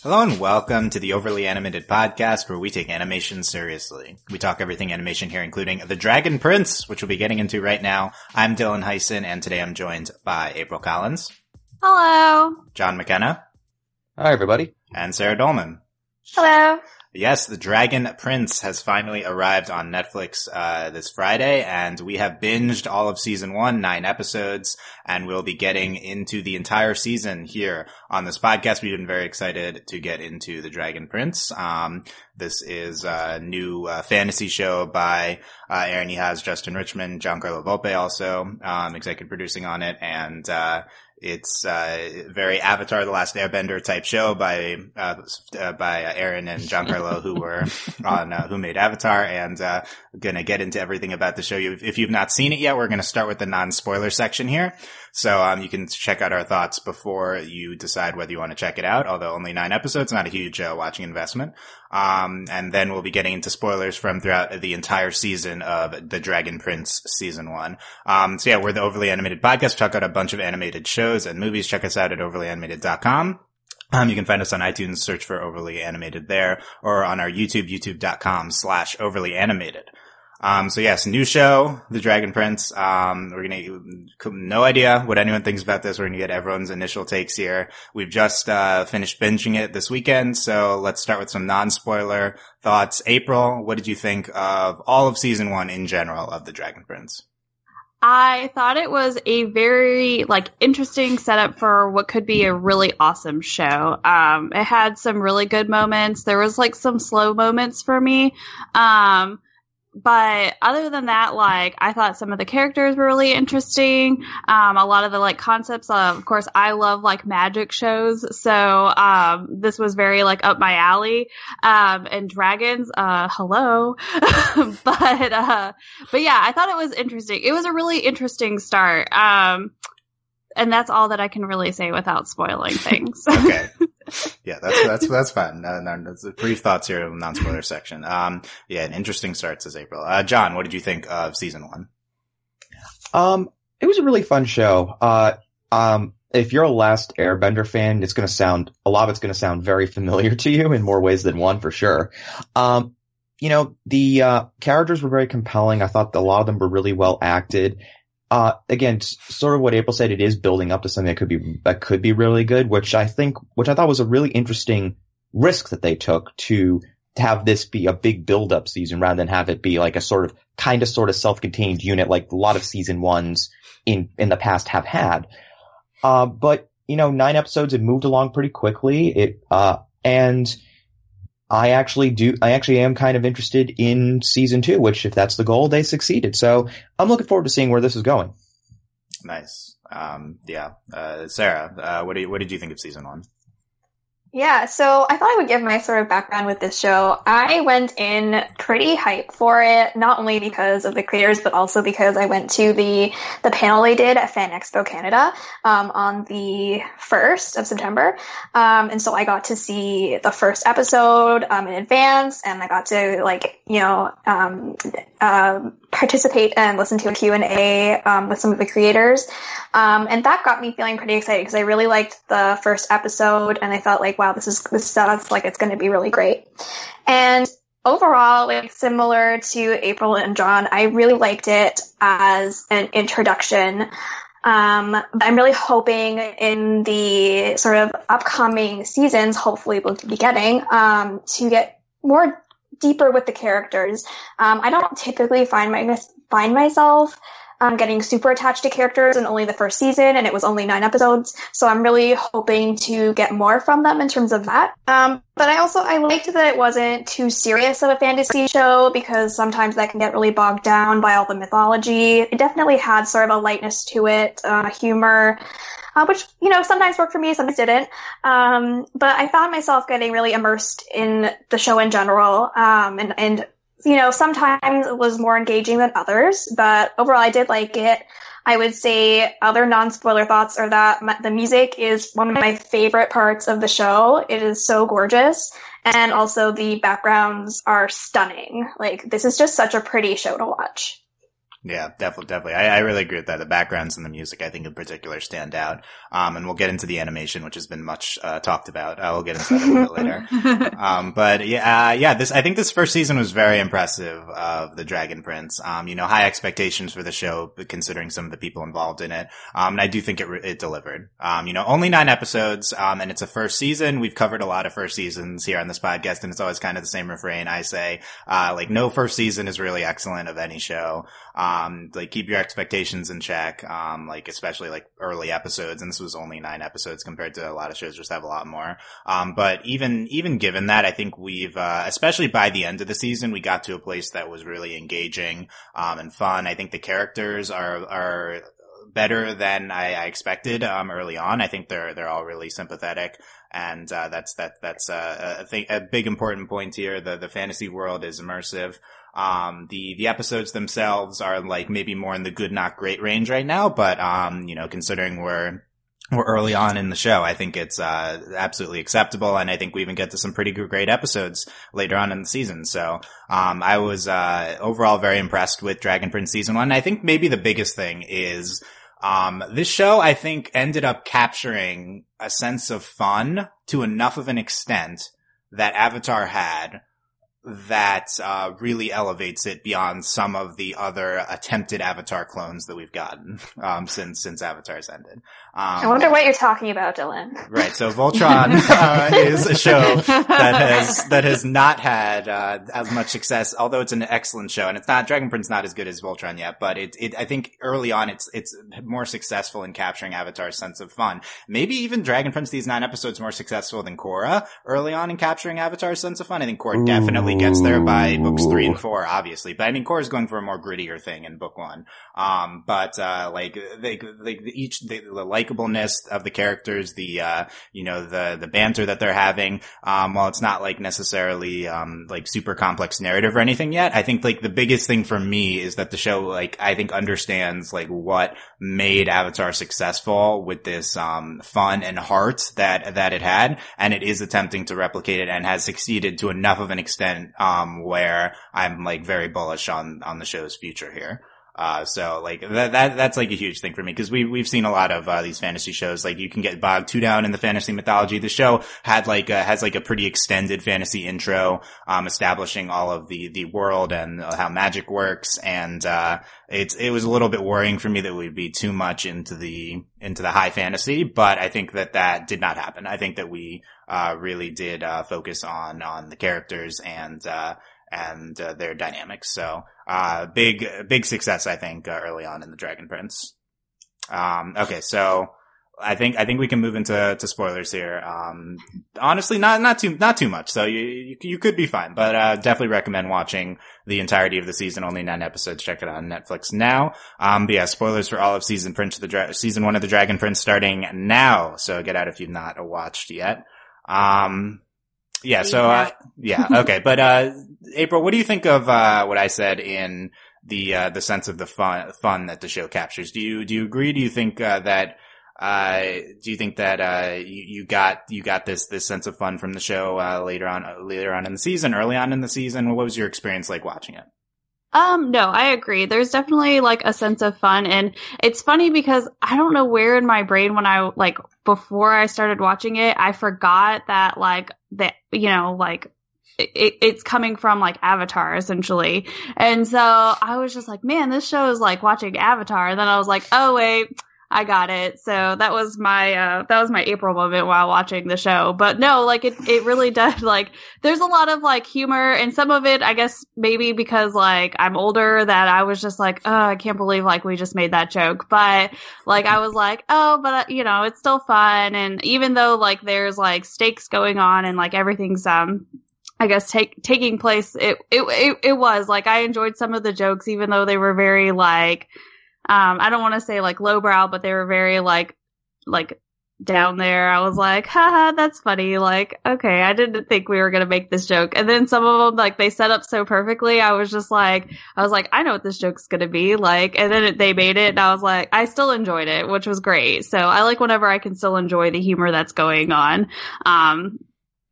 Hello and welcome to the Overly Animated Podcast, where we take animation seriously. We talk everything animation here, including The Dragon Prince, which we'll be getting into right now. I'm Dylan Hysen, and today I'm joined by April Collins. Hello. John McKenna. Hi, everybody. And Sarah Dolman. Hello. Yes, The Dragon Prince has finally arrived on Netflix this Friday, and we have binged all of season 1, 9 episodes, and we'll be getting into the entire season here on this podcast. We've been very excited to get into The Dragon Prince. This is a new fantasy show by Aaron Ehasz, Justin Richmond, Giancarlo Volpe also executive producing on it, and it's very Avatar: The Last Airbender type show by Aaron and Giancarlo, who were on who made Avatar, and gonna get into everything about the show. If you've not seen it yet, we're gonna start with the non-spoiler section here, so you can check out our thoughts before you decide whether you want to check it out. Although only 9 episodes, not a huge watching investment. And then we'll be getting into spoilers from throughout the entire season of The Dragon Prince season 1. So yeah, we're the Overly Animated Podcast. We talk about a bunch of animated shows and movies. Check us out at overlyanimated.com. You can find us on iTunes, search for Overly Animated there, or on our YouTube, youtube.com/overlyanimated. So yes, new show, The Dragon Prince. We're no idea what anyone thinks about this. We're gonna get everyone's initial takes here. We've just, finished binging it this weekend. So let's start with some non-spoiler thoughts. April, what did you think of all of season 1 in general of The Dragon Prince? I thought it was a very, interesting setup for what could be a really awesome show. It had some really good moments. There was, some slow moments for me. But other than that, I thought some of the characters were really interesting. A lot of the, concepts of course, I love, magic shows. So, this was very, up my alley. And dragons, hello. But yeah, I thought it was interesting. It was a really interesting start. And that's all that I can really say without spoiling things. Okay. Yeah, that's fine. No, that's brief thoughts here in the non-spoiler section. Yeah, an interesting start, says April. John, what did you think of season 1? It was a really fun show. If you're a Last Airbender fan, a lot of it's gonna sound very familiar to you in more ways than one, for sure. The characters were very compelling. I thought a lot of them were really well acted. Again, sort of what April said, it is building up to something that could be really good, which I thought was a really interesting risk that they took to have this be a big build-up season rather than have it be a sort of self-contained unit like a lot of season 1s in the past have had. But 9 episodes, it moved along pretty quickly. And I actually am kind of interested in season 2, which, if that's the goal, they succeeded. So I'm looking forward to seeing where this is going. Nice. Sarah, what did you think of season 1? Yeah, so I thought I would give my sort of background with this show. I went in pretty hyped for it, not only because of the creators, but also because I went to the panel they did at Fan Expo Canada on the 1st of September. And so I got to see the first episode in advance, and I got to participate and listen to a Q&A with some of the creators. And that got me feeling pretty excited because I really liked the first episode, and I felt wow, this sounds like it's going to be really great. And overall, similar to April and John, I really liked it as an introduction. I'm really hoping in the sort of upcoming seasons, hopefully we'll be getting, to get more deeper with the characters. I don't typically find myself getting super attached to characters in only the first season, and it was only 9 episodes, so I'm really hoping to get more from them in terms of that. But I liked that it wasn't too serious of a fantasy show, because sometimes that can get really bogged down by all the mythology. It definitely had sort of a lightness to it, humor, which, sometimes worked for me, sometimes didn't. But I found myself getting really immersed in the show in general, and sometimes it was more engaging than others, but overall I did like it. I would say other non-spoiler thoughts are that the music is one of my favorite parts of the show. It is so gorgeous, and also the backgrounds are stunning. This is just such a pretty show to watch. Yeah, definitely. I really agree with that. The backgrounds and the music, I think in particular, stand out. And we'll get into the animation, which has been much, talked about. We'll get into that a little bit later. But I think this first season was very impressive of The Dragon Prince. High expectations for the show, considering some of the people involved in it. And I do think it delivered. Only 9 episodes, and it's a first season. We've covered a lot of first seasons here on this podcast, and it's always kind of the same refrain I say. No first season is really excellent of any show. Keep your expectations in check, especially early episodes, and this was only 9 episodes compared to a lot of shows just have a lot more. But even given that, I think we've, especially by the end of the season, we got to a place that was really engaging, and fun. I think the characters are better than I expected, early on. I think they're all really sympathetic. And, that's a big important point here. The fantasy world is immersive. The episodes themselves are maybe more in the good, not great range right now, but, considering we're early on in the show, I think it's, absolutely acceptable. And I think we even get to some pretty great episodes later on in the season. So, I was, overall very impressed with Dragon Prince season 1. And I think maybe the biggest thing is, this show, I think, ended up capturing a sense of fun to enough of an extent that Avatar had that really elevates it beyond some of the other attempted Avatar clones that we've gotten since Avatar's ended. I wonder what you're talking about, Dylan. Right. So Voltron is a show that has not had as much success, although it's an excellent show, and it's not Dragon Prince not as good as Voltron yet, but I think early on it's more successful in capturing Avatar's sense of fun. Maybe even Dragon Prince, these 9 episodes, more successful than Korra early on in capturing Avatar's sense of fun. I think Korra definitely gets there by books 3 and 4, obviously, but I mean Korra's going for a more grittier thing in book 1. The likableness of the characters, the banter that they're having, while it's not necessarily super complex narrative or anything yet, I think the biggest thing for me is that the show I think understands what made Avatar successful with this fun and heart that it had, and it is attempting to replicate it and has succeeded to enough of an extent where I'm very bullish on the show's future here. That's a huge thing for me, because we've seen a lot of these fantasy shows. You can get bogged too down in the fantasy mythology. The show had has a pretty extended fantasy intro, establishing all of the world and how magic works, and it was a little bit worrying for me that we'd be too much into the high fantasy, but I think that did not happen. I think that we really did focus on the characters and their dynamics. So big success, I think, early on in the Dragon Prince. Okay, so I think we can move into spoilers here. Honestly, not too much. So you could be fine, but definitely recommend watching the entirety of the season. Only 9 episodes. Check it out on Netflix now. But yeah, spoilers for all of season 1 of the Dragon Prince starting now. So get out if you've not watched yet. Okay. But, April, what do you think of, what I said in the sense of the fun that the show captures? Do you agree? Do you think, you got this sense of fun from the show, later on in the season, early on in the season? What was your experience like watching it? No, I agree. There's definitely a sense of fun, and it's funny because I don't know where in my brain when I before I started watching it, I forgot that it's coming from Avatar essentially. And so I was just man, this show is watching Avatar. And then I was oh wait, I got it. So that was my April moment while watching the show. But no, it really does, there's a lot of humor, and some of it, I guess maybe because I'm older, that I was just oh, I can't believe we just made that joke. But I was oh, but it's still fun. And even though there's stakes going on and everything's, I guess taking place, it was I enjoyed some of the jokes, even though they were very I don't want to say lowbrow, but they were very down there. I was haha, that's funny. Okay, I didn't think we were going to make this joke. And then some of them, they set up so perfectly. I was just I know what this joke's going to be. And then they made it, and I was I still enjoyed it, which was great. So I whenever I can still enjoy the humor that's going on.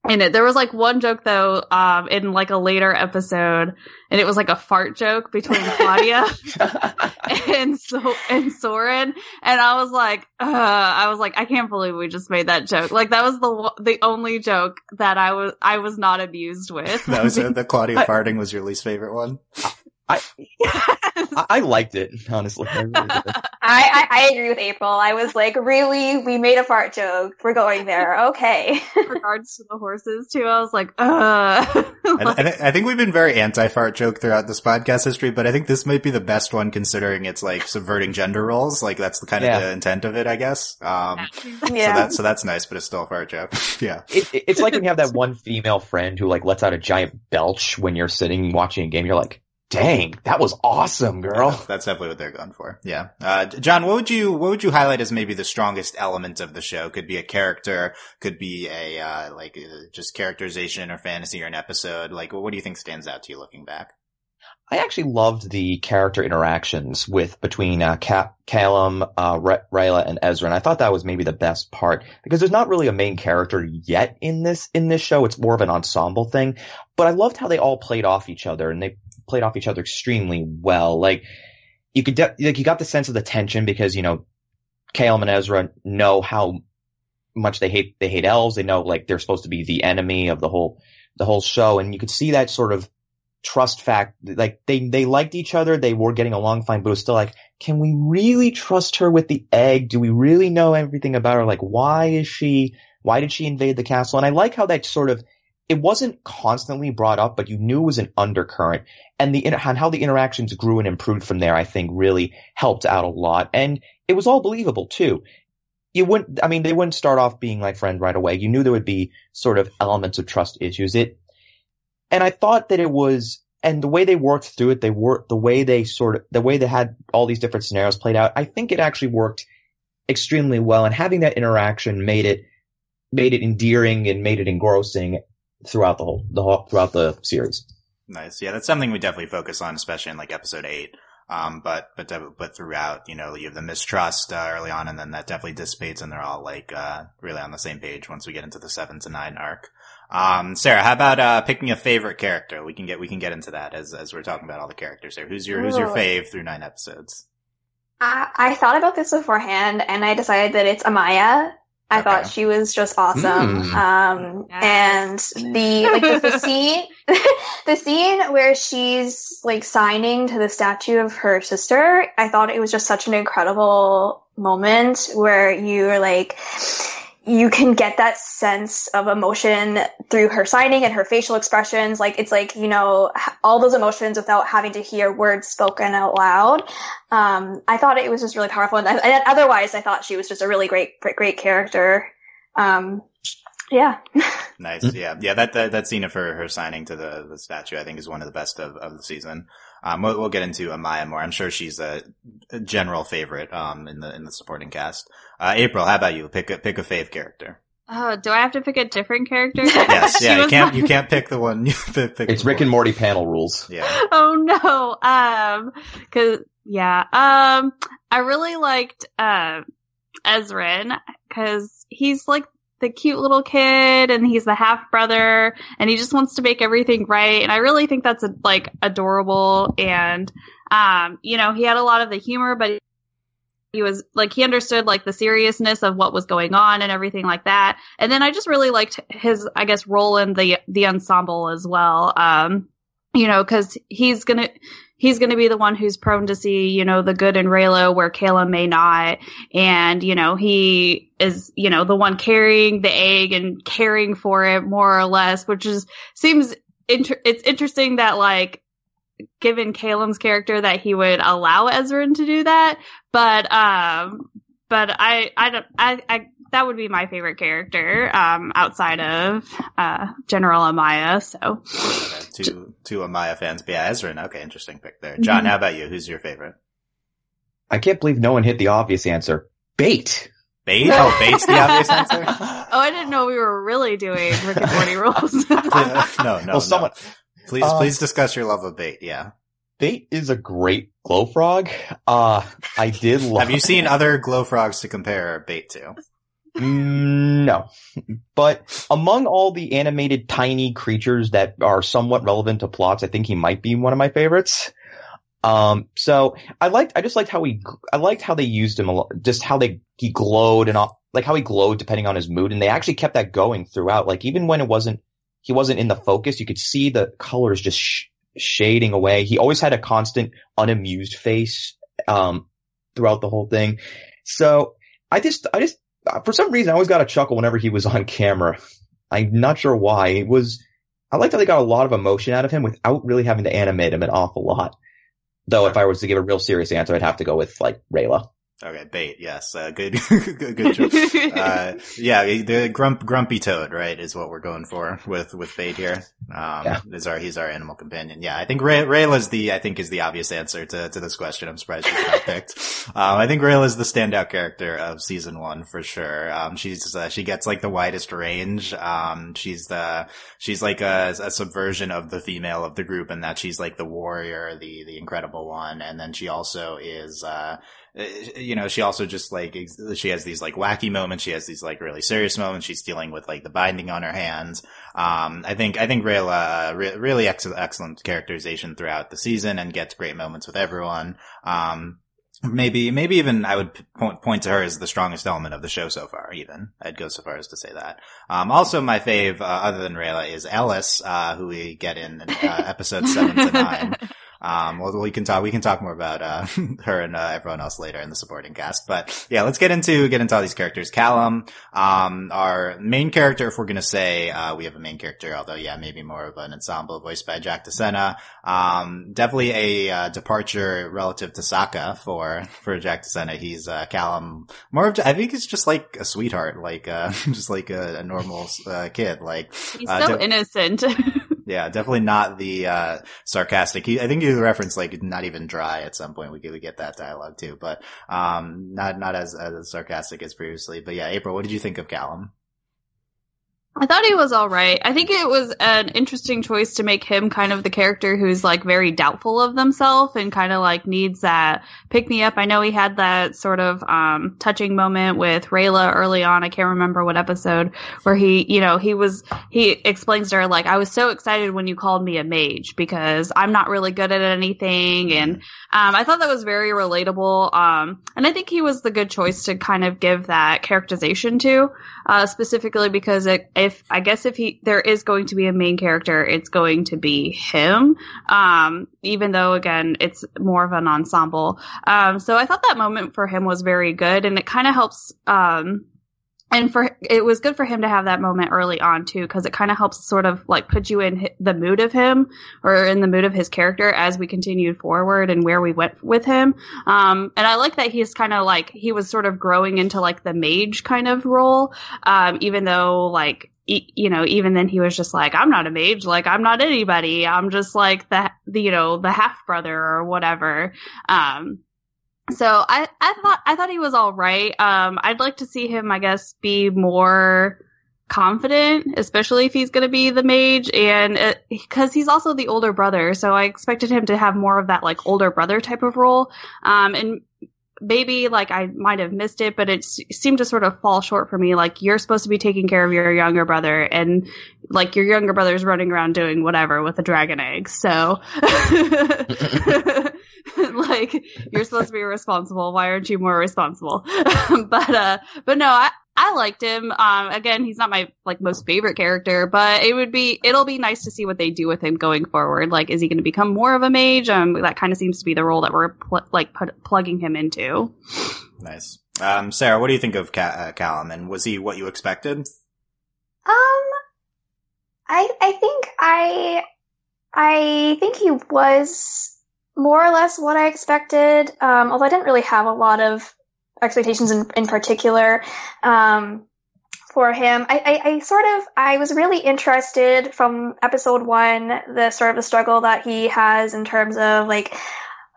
in it. There was like one joke though, in like a later episode, and it was like a fart joke between Claudia and Soren, and I was like, I can't believe we just made that joke. Like that was the only joke that I was not amused with. That was the Claudia farting was your least favorite one. I liked it, honestly. I really did. I agree with April. I was like, really? We made a fart joke. We're going there. Okay. In regards to the horses too, I was like, I think we've been very anti-fart joke throughout this podcast history, but I think this might be the best one considering it's like subverting gender roles. Like that's the kind of the intent of it, I guess. So that's nice, but it's still a fart joke. Yeah. It's like when you have that one female friend who like lets out a giant belch when you're sitting watching a game. You're like, dang, that was awesome, girl. Yeah, that's definitely what they're going for. Yeah. John, what would you highlight as maybe the strongest element of the show? Could be a character, could be a, just characterization or fantasy or an episode. Like, what do you think stands out to you looking back? I actually loved the character interactions between Callum, Rayla, and Ezran. I thought that was maybe the best part because there's not really a main character yet in this show. It's more of an ensemble thing. But I loved how they all played off each other, and they played off each other extremely well. Like you got the sense of the tension because Callum and Ezra know how much they hate elves. They know like they're supposed to be the enemy of the whole show, and you could see that sort of trust fact. Like they liked each other, they were getting along fine, but it was still like, can we really trust her with the egg? Do we really know everything about her? Like why did she invade the castle? And I like how that sort of, it wasn't constantly brought up, but you knew it was an undercurrent, and how the interactions grew and improved from there, I think really helped out a lot. And it was all believable too. They wouldn't start off being like friends right away. You knew there would be sort of elements of trust issues. And I thought that it was, and the way they worked through it, the way they had all these different scenarios played out, I think it actually worked extremely well. And having that interaction made it endearing and made it engrossing throughout throughout the series. Nice. Yeah, that's something we definitely focus on, especially in like episode 8. But throughout, you have the mistrust early on, and then that definitely dissipates, and they're all like really on the same page once we get into the 7 to 9 arc. Sarah, how about picking a favorite character? We can get into that as we're talking about all the characters here. Who's your fave through 9 episodes? I thought about this beforehand, and I decided that it's Amaya. I thought she was just awesome. And the scene, the scene where she's like signing to the statue of her sister, I thought it was just such an incredible moment where you're like, you can get that sense of emotion through her signing and her facial expressions. Like, it's like, all those emotions without having to hear words spoken out loud. I thought it was just really powerful. And otherwise, I thought she was just a really great character. Yeah. Nice. Yeah. Yeah. That scene of her signing to the statue, I think is one of the best of the season. We'll get into Amaya more. I'm sure she's a general favorite, in the supporting cast. April, how about you? Pick a fave character. Oh, do I have to pick a different character? Yes. Yeah. You can't pick the one. Pick it's Rick and Morty panel rules. Yeah. Oh no. I really liked, Ezran, cause he's like the cute little kid, and he's the half brother, and he just wants to make everything right. And I really think that's adorable. And, he had a lot of the humor, but he was like, he understood like the seriousness of what was going on and everything like that. And then I just really liked his, I guess, role in the ensemble as well. Cause he's gonna be the one who's prone to see, the good in Rayla where Callum may not. And, he is, the one carrying the egg and caring for it more or less, which seems it's interesting that like, given Callum's character that he would allow Ezran to do that. But that would be my favorite character, outside of, General Amaya, so. Two Amaya fans, but yeah, Ezran, okay, interesting pick there. John, how about you? Who's your favorite? I can't believe no one hit the obvious answer. Bait! Bait? Oh, Bait's the obvious answer? Oh, I didn't know we were really doing Rick and Morty rules. No. Please discuss your love of Bait, yeah. Bait is a great glow frog. I did love. Have you seen other glow frogs to compare Bait to? No. But among all the animated tiny creatures that are somewhat relevant to plots, I think he might be one of my favorites. So I just liked I liked how they used him a lot, just how he glowed and all, like how he glowed depending on his mood. And they actually kept that going throughout. Like even when he wasn't in the focus, you could see the colors just shading away. He always had a constant unamused face, throughout the whole thing. So I just, for some reason, I always got a chuckle whenever he was on camera. I'm not sure why. I liked how they got a lot of emotion out of him without really having to animate him an awful lot. Though if I was to give a real serious answer, I'd have to go with like Rayla. Okay, Bait, yes, good, good choice. Yeah, the grumpy toad, right, is what we're going for with Bait here. Yeah. He's our animal companion. Yeah, I think Rayla's is the obvious answer to this question. I'm surprised she's not picked. I think Rayla's the standout character of season 1 for sure. She gets like the widest range. She's like a subversion of the female of the group in that she's like the warrior, the incredible one, and then she also is, she also just like, she has these like wacky moments. She has these like really serious moments. She's dealing with like the binding on her hands. I think Rayla, really excellent characterization throughout the season and gets great moments with everyone. Maybe even I would point to her as the strongest element of the show so far, even. I'd go so far as to say that. Also my fave, other than Rayla, is Ellis, who we get in episodes 7 to 9. Well, we can talk more about, her and, everyone else later in the supporting cast. But yeah, let's get into all these characters. Callum, our main character, if we're gonna say, we have a main character, although yeah, maybe more of an ensemble voiced by Jack DeSena. Definitely a, departure relative to Sokka for Jack DeSena. He's, Callum, I think he's just like a sweetheart, like, just like a normal, kid, like. He's so innocent. Yeah, definitely not the, sarcastic. I think you referenced like not even dry at some point. We get that dialogue too, but, not as sarcastic as previously. But yeah, April, what did you think of Callum? I thought he was alright. I think it was an interesting choice to make him kind of the character who's like very doubtful of themselves and kind of like needs that pick me up. I know he had that sort of touching moment with Rayla early on. I can't remember what episode, where he explains to her like, I was so excited when you called me a mage because I'm not really good at anything. And I thought that was very relatable. And I think he was the good choice to kind of give that characterization to, specifically because if there is going to be a main character, it's going to be him. Even though again, it's more of an ensemble. So I thought that moment for him was very good, and it kind of helps, it was good for him to have that moment early on too, because it kind of helps sort of like put you in the mood of him, or in the mood of his character as we continued forward and where we went with him. And I like that he's kind of like, he was sort of growing into like the mage kind of role, even though like, even then he was just like, I'm not a mage, like I'm not anybody, I'm just like the half brother or whatever. So I thought he was all right. I'd like to see him, I guess, be more confident, especially if he's going to be the mage, and because he's also the older brother, so I expected him to have more of that like older brother type of role. And maybe like I might have missed it, but it seemed to sort of fall short for me. Like, you're supposed to be taking care of your younger brother, and like your younger brother's running around doing whatever with a dragon egg. So like, you're supposed to be responsible. Why aren't you more responsible? But no, I liked him. Again, he's not my like most favorite character, but it'll be nice to see what they do with him going forward. Like, is he going to become more of a mage? That kind of seems to be the role that we're plugging him into. Nice. Sarah, what do you think of Callum, and was he what you expected? I think he was more or less what I expected. Although I didn't really have a lot of expectations in particular, for him. I was really interested from episode 1, the sort of the struggle that he has in terms of like,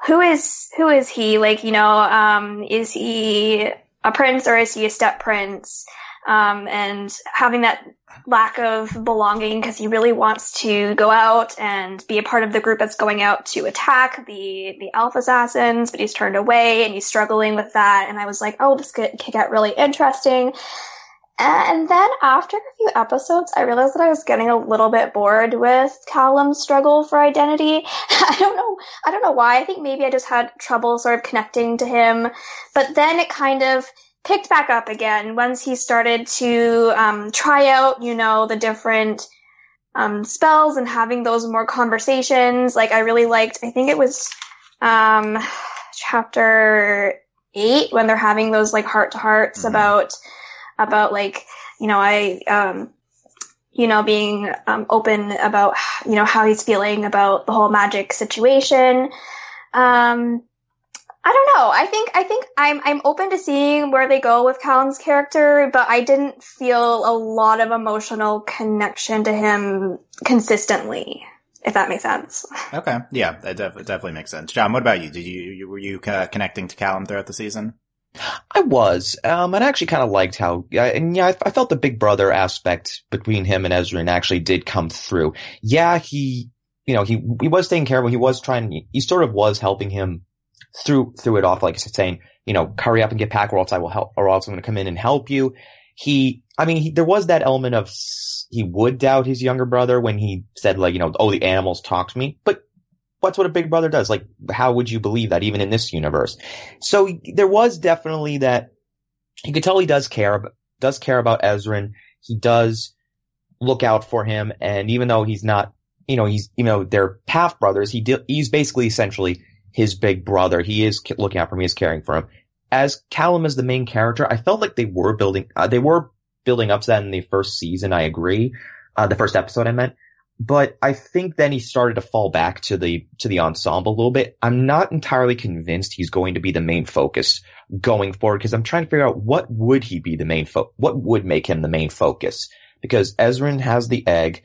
who is he? Like, is he a prince or is he a step prince? And having that lack of belonging because he really wants to go out and be a part of the group that's going out to attack the elf assassins, but he's turned away and he's struggling with that. And I was like, oh, this could get really interesting. And then after a few episodes, I realized that I was getting a little bit bored with Callum's struggle for identity. I don't know why. I think maybe I just had trouble sort of connecting to him. But then it kind of picked back up again once he started to try out, the different spells and having those more conversations. Like, I really liked, I think it was chapter 8 when they're having those like heart-to-hearts about like, being open about, how he's feeling about the whole magic situation. I don't know. I think I'm open to seeing where they go with Callum's character, but I didn't feel a lot of emotional connection to him consistently, if that makes sense. Okay. Yeah, that definitely makes sense. John, what about you? Were you connecting to Callum throughout the season? I was, and I actually kind of liked how, I felt the big brother aspect between him and Ezran actually did come through. Yeah, he was taking care of him. He sort of was helping him through it off, like saying, hurry up and get back or else I'm going to come in and help you. There was that element of, he would doubt his younger brother when he said like, the animals talk to me, but that's what a big brother does. Like, how would you believe that even in this universe? So there was definitely that. You could tell he does care about Ezran. He does look out for him. And even though he's not, they're half brothers, he's basically essentially his big brother. He is looking out for him. He is caring for him. As Callum is the main character, I felt like they were building up to that in the first season. I agree. The first episode I meant. But I think then he started to fall back to the ensemble a little bit. I'm not entirely convinced he's going to be the main focus going forward, because I'm trying to figure out what would he be the main what would make him the main focus. Because Ezran has the egg,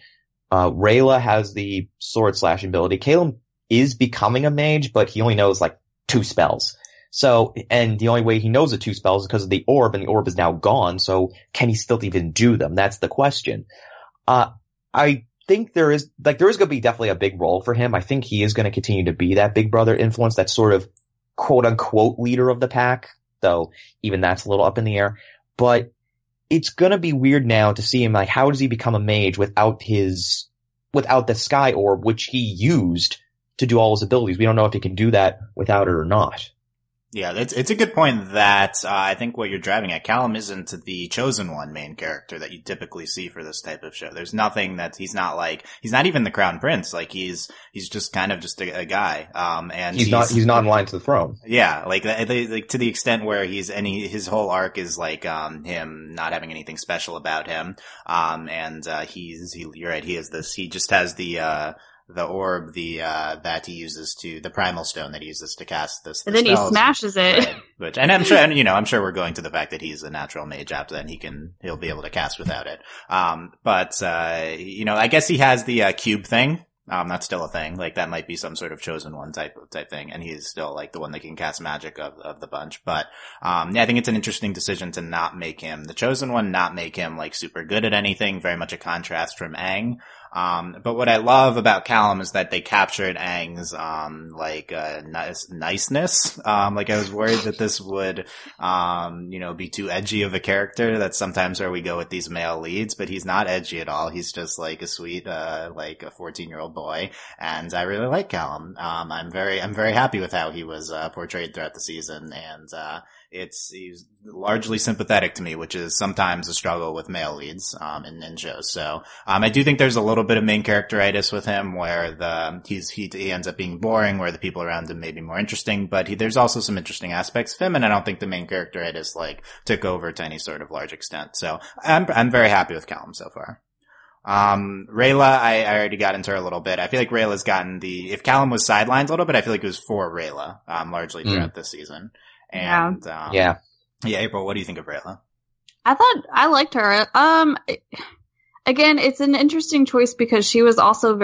Rayla has the sword slashing ability. Callum is becoming a mage, but he only knows like 2 spells. So, and the only way he knows the 2 spells is because of the orb, and the orb is now gone. So can he still even do them? That's the question. I think there is going to be definitely a big role for him. I think he is going to continue to be that big brother influence, that sort of quote unquote leader of the pack, though even that's a little up in the air. But it's going to be weird now to see him, like, how does he become a mage without the sky orb, which he used to do all his abilities? We don't know if he can do that without it or not. Yeah, it's a good point that I think what you're driving at, Callum isn't the chosen one main character that you typically see for this type of show. There's nothing that he's not even the crown prince. Like, he's just kind of just a guy. And he's not in line to the throne. Yeah, like to the extent where his whole arc is like him not having anything special about him. You're right, he just has the orb, that he uses the primal stone that he uses to cast this. And then he smashes it. Right. And I'm sure we're going to the fact that he's a natural mage after that, and he'll be able to cast without it. I guess he has the cube thing. That's still a thing. Like, that might be some sort of chosen one type thing, and he's still like the one that can cast magic of the bunch. But I think it's an interesting decision to not make him the chosen one, not make him like super good at anything, very much a contrast from Aang. But what I love about Callum is that they captured Aang's, niceness. Like, I was worried that this would, be too edgy of a character. That's sometimes where we go with these male leads, but he's not edgy at all. He's just like a sweet, like a 14-year-old boy. And I really like Callum. I'm very happy with how he was, portrayed throughout the season. And, he's largely sympathetic to me, which is sometimes a struggle with male leads, in shows. So, I do think there's a little bit of main characteritis with him where he ends up being boring, where the people around him may be more interesting, but there's also some interesting aspects of him, and I don't think the main characteritis, took over to any sort of large extent. So, I'm very happy with Callum so far. Rayla, I already got into her a little bit. I feel like Rayla's gotten if Callum was sidelined a little bit, I feel like it was for Rayla, largely throughout this season. And, yeah, April, what do you think of Rayla? I liked her. Again, it's an interesting choice because she was also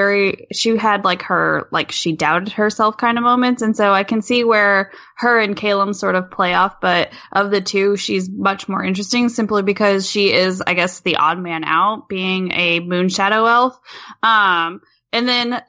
she had she doubted herself kind of moments. And so I can see where her and Callum sort of play off. But of the two, she's much more interesting simply because she is, I guess, the odd man out, being a moon shadow elf. And then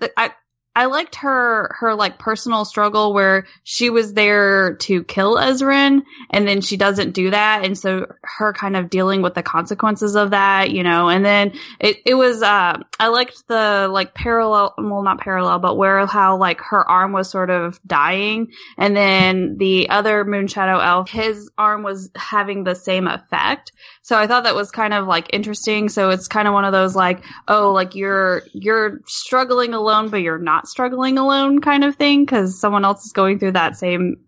I liked her like personal struggle where she was there to kill Ezran and then she doesn't do that. And so her kind of dealing with the consequences of that, you know, and then it was, I liked the like parallel, well, not parallel, but where how like her arm was sort of dying. And then the other Moonshadow elf, his arm was having the same effect. So I thought that was kind of like interesting. So it's kind of one of those like, oh, like you're struggling alone, but you're not struggling alone kind of thing because someone else is going through that same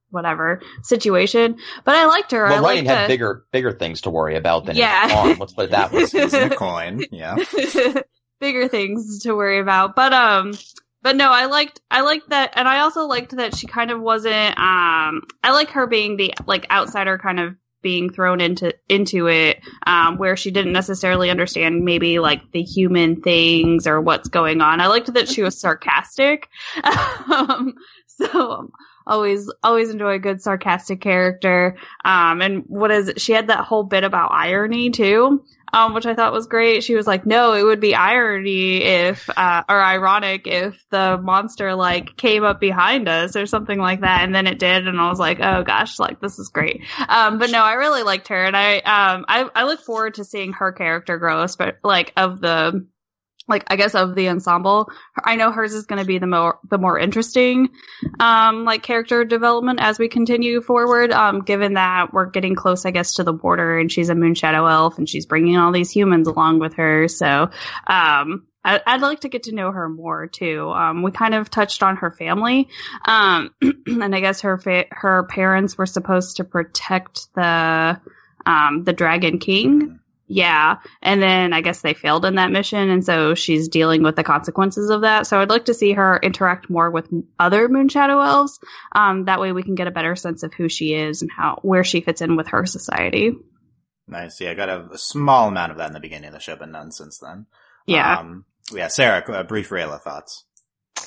whatever situation. But I liked her. Well, Ryan had bigger things to worry about than his arm. Let's put it that way. Using a coin, yeah. Bigger things to worry about, but no, I liked that, and I also liked that she kind of wasn't. I like her being the like outsider, kind of being thrown into it, where she didn't necessarily understand maybe like the human things or what's going on. I liked that she was sarcastic, so always enjoy a good sarcastic character. And she had that whole bit about irony too. Which I thought was great. She was like, no, it would be irony or ironic if the monster like came up behind us or something like that. And then it did. And I was like, oh gosh, like this is great. But no, I really liked her. And I look forward to seeing her character grow, like of the ensemble. I know hers is going to be the more interesting, like character development as we continue forward. Given that we're getting close, I guess, to the border, and she's a Moonshadow elf, and she's bringing all these humans along with her. So, I'd like to get to know her more too. We kind of touched on her family, and I guess her parents were supposed to protect the Dragon King. Yeah, and then I guess they failed in that mission, and so she's dealing with the consequences of that. So I'd like to see her interact more with other Moonshadow elves. That way we can get a better sense of who she is and where she fits in with her society. Nice. Yeah, I got a small amount of that in the beginning of the show, but none since then. Yeah. Sarah, brief Rayla thoughts.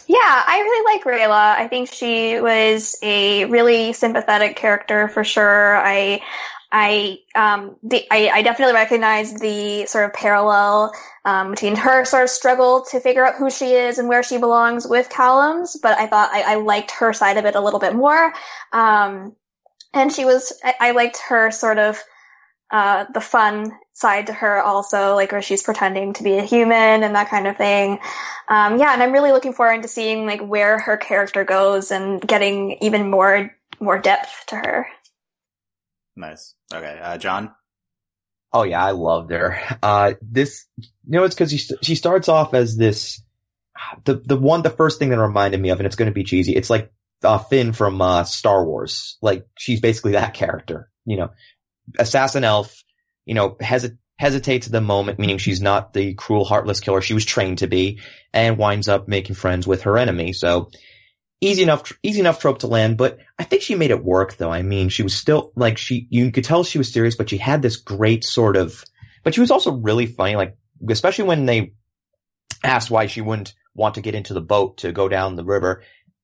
Yeah, I really like Rayla. I think she was a really sympathetic character for sure. I definitely recognize the sort of parallel between her sort of struggle to figure out who she is and where she belongs with Callum's, but I thought I liked her side of it a little bit more. And I liked her sort of the fun side to her also, like where she's pretending to be a human and that kind of thing. And I'm really looking forward to seeing like where her character goes and getting even more depth to her. Nice. Okay. John? Oh yeah, I loved her. It's because she starts off as this, the first thing that reminded me of, and it's going to be cheesy. It's like, Finn from, Star Wars. Like, she's basically that character, assassin elf, hesitates at the moment, meaning she's not the cruel, heartless killer she was trained to be, and winds up making friends with her enemy. So, easy enough trope to land, but I think she made it work though. I mean, she was still like you could tell she was serious, but she had this great but she was also really funny, like especially when they asked why she wouldn't want to get into the boat to go down the river.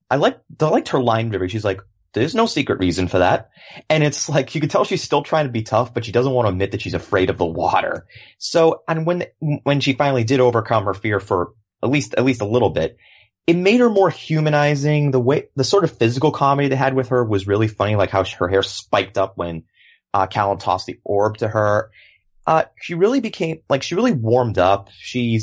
I liked her line delivery. She's like, there's no secret reason for that. And it's like, you could tell she's still trying to be tough, but she doesn't want to admit that she's afraid of the water. So, and when she finally did overcome her fear for at least a little bit, it made her more humanizing. The sort of physical comedy they had with her was really funny, like how her hair spiked up when Callum tossed the orb to her. She really warmed up. She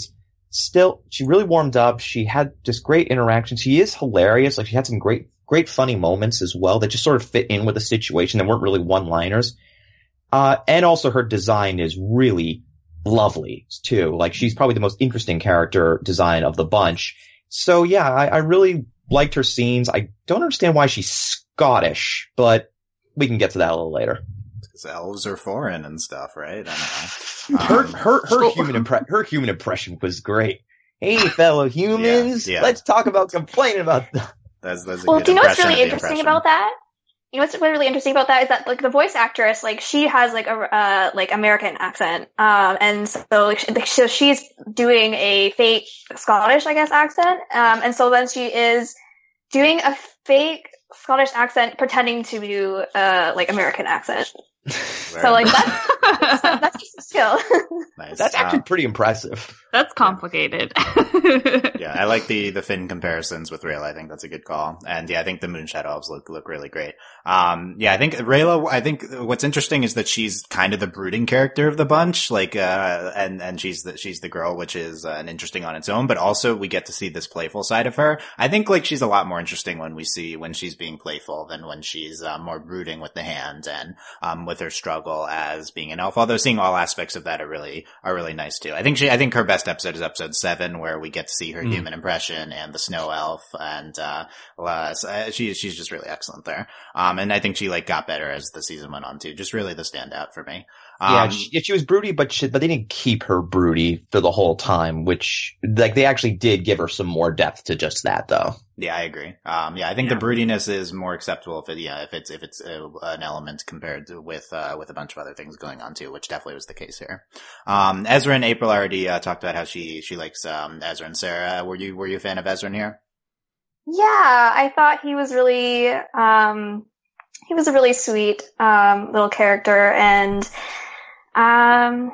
really warmed up. She had just great interaction. She is hilarious. Like, she had some great funny moments as well that just sort of fit in with the situation that weren't really one-liners. And also her design is really lovely too. Like, she's probably the most interesting character design of the bunch. So yeah, I really liked her scenes. I don't understand why she's Scottish, but we can get to that a little later. Because elves are foreign and stuff, right? I don't know. Her human impression was great. Hey, fellow humans, let's talk about complaining about them. That's a well, good do you know what's impression really of the interesting impression. about that? You know what's really interesting about that is that like the voice actress, like she has like a like American accent, and so she's doing a fake Scottish, I guess, accent, and so then she is doing a fake Scottish accent pretending to do like American accent. Right. So like That's just a skill. Nice. That's actually pretty impressive. That's complicated. Yeah, I like the Finn comparisons with Rayla. I think that's a good call. And yeah, I think the Moonshadow elves look really great. Yeah, I think Rayla, I think what's interesting is that she's kind of the brooding character of the bunch, like, and she's the girl, which is an interesting on its own, but also we get to see this playful side of her. I think like she's a lot more interesting when she's being playful than when she's more brooding with the hand and with her struggle as being an elf. Although seeing all aspects of that are really nice too. I think her best episode is episode 7, where we get to see her human impression and the snow elf, and she's just really excellent there. And I think she like got better as the season went on too. Just really the standout for me. She was broody, but they didn't keep her broody for the whole time, which, like, they actually did give her some more depth to just that, though. Yeah, I agree. I think the broodiness is more acceptable if it's an element compared to with a bunch of other things going on too, which definitely was the case here. Ezra and April already talked about how she likes Ezra and Sarah. Were you a fan of Ezra here? Yeah, I thought he was really a really sweet little character, and I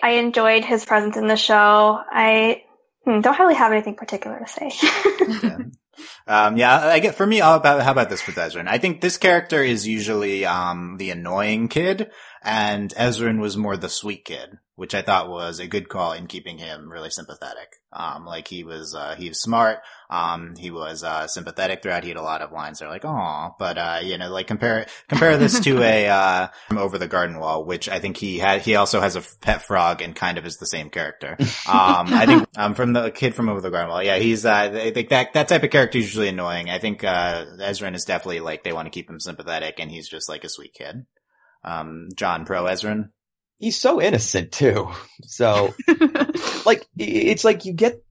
enjoyed his presence in the show. I don't really have anything particular to say. Okay. For me, how about this with Ezra? I think this character is usually the annoying kid, and Ezra was more the sweet kid, which I thought was a good call in keeping him really sympathetic. Like he was smart, he was sympathetic throughout. He had a lot of lines that are like, "Aw," but like compare this to a from Over the Garden Wall, which I think he also has a pet frog and kind of is the same character. I think from the kid from Over the Garden Wall, yeah, he's I think that type of character is usually annoying. I think Ezra is definitely like they want to keep him sympathetic, and he's just like a sweet kid. John, pro Ezra? He's so innocent too. So, like, it's like you get,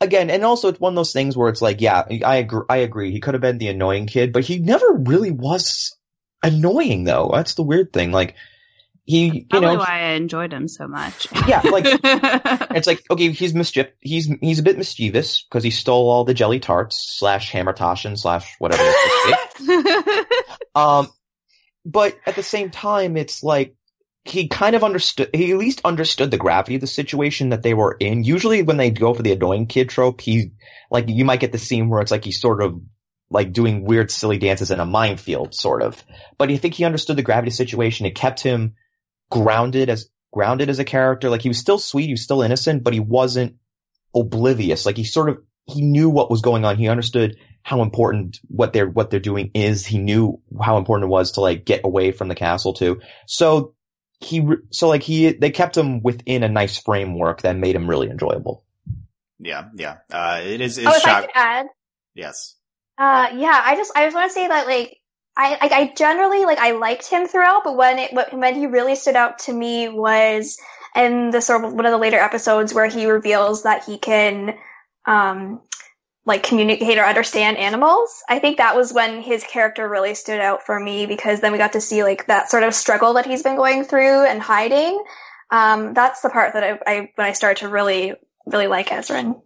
again, and also it's one of those things where it's like, yeah, I agree. He could have been the annoying kid, but he never really was annoying though. That's the weird thing. Like, Probably why I enjoyed him so much. Yeah, like, it's like, okay, he's a bit mischievous because he stole all the jelly tarts / hammertaschen / whatever it's but at the same time, it's like, he kind of understood, he at least understood the gravity of the situation that they were in. Usually when they go for the annoying kid trope, you might get the scene where it's like he's sort of like doing weird silly dances in a minefield, sort of. But I think he understood the gravity of the situation. It kept him grounded as a character. Like, he was still sweet, he was still innocent, but he wasn't oblivious. Like, he knew what was going on. He understood how important what they're doing is. He knew how important it was to like get away from the castle too. So they kept him within a nice framework that made him really enjoyable. Yeah. It is. If I could add. Yes. I just want to say that like, I generally like, I liked him throughout, but when he really stood out to me was in the sort of one of the later episodes where he reveals that he can, like communicate or understand animals. I think that was when his character really stood out for me, because then we got to see like that sort of struggle that he's been going through and hiding. That's the part that when I started to really, really like Ezran.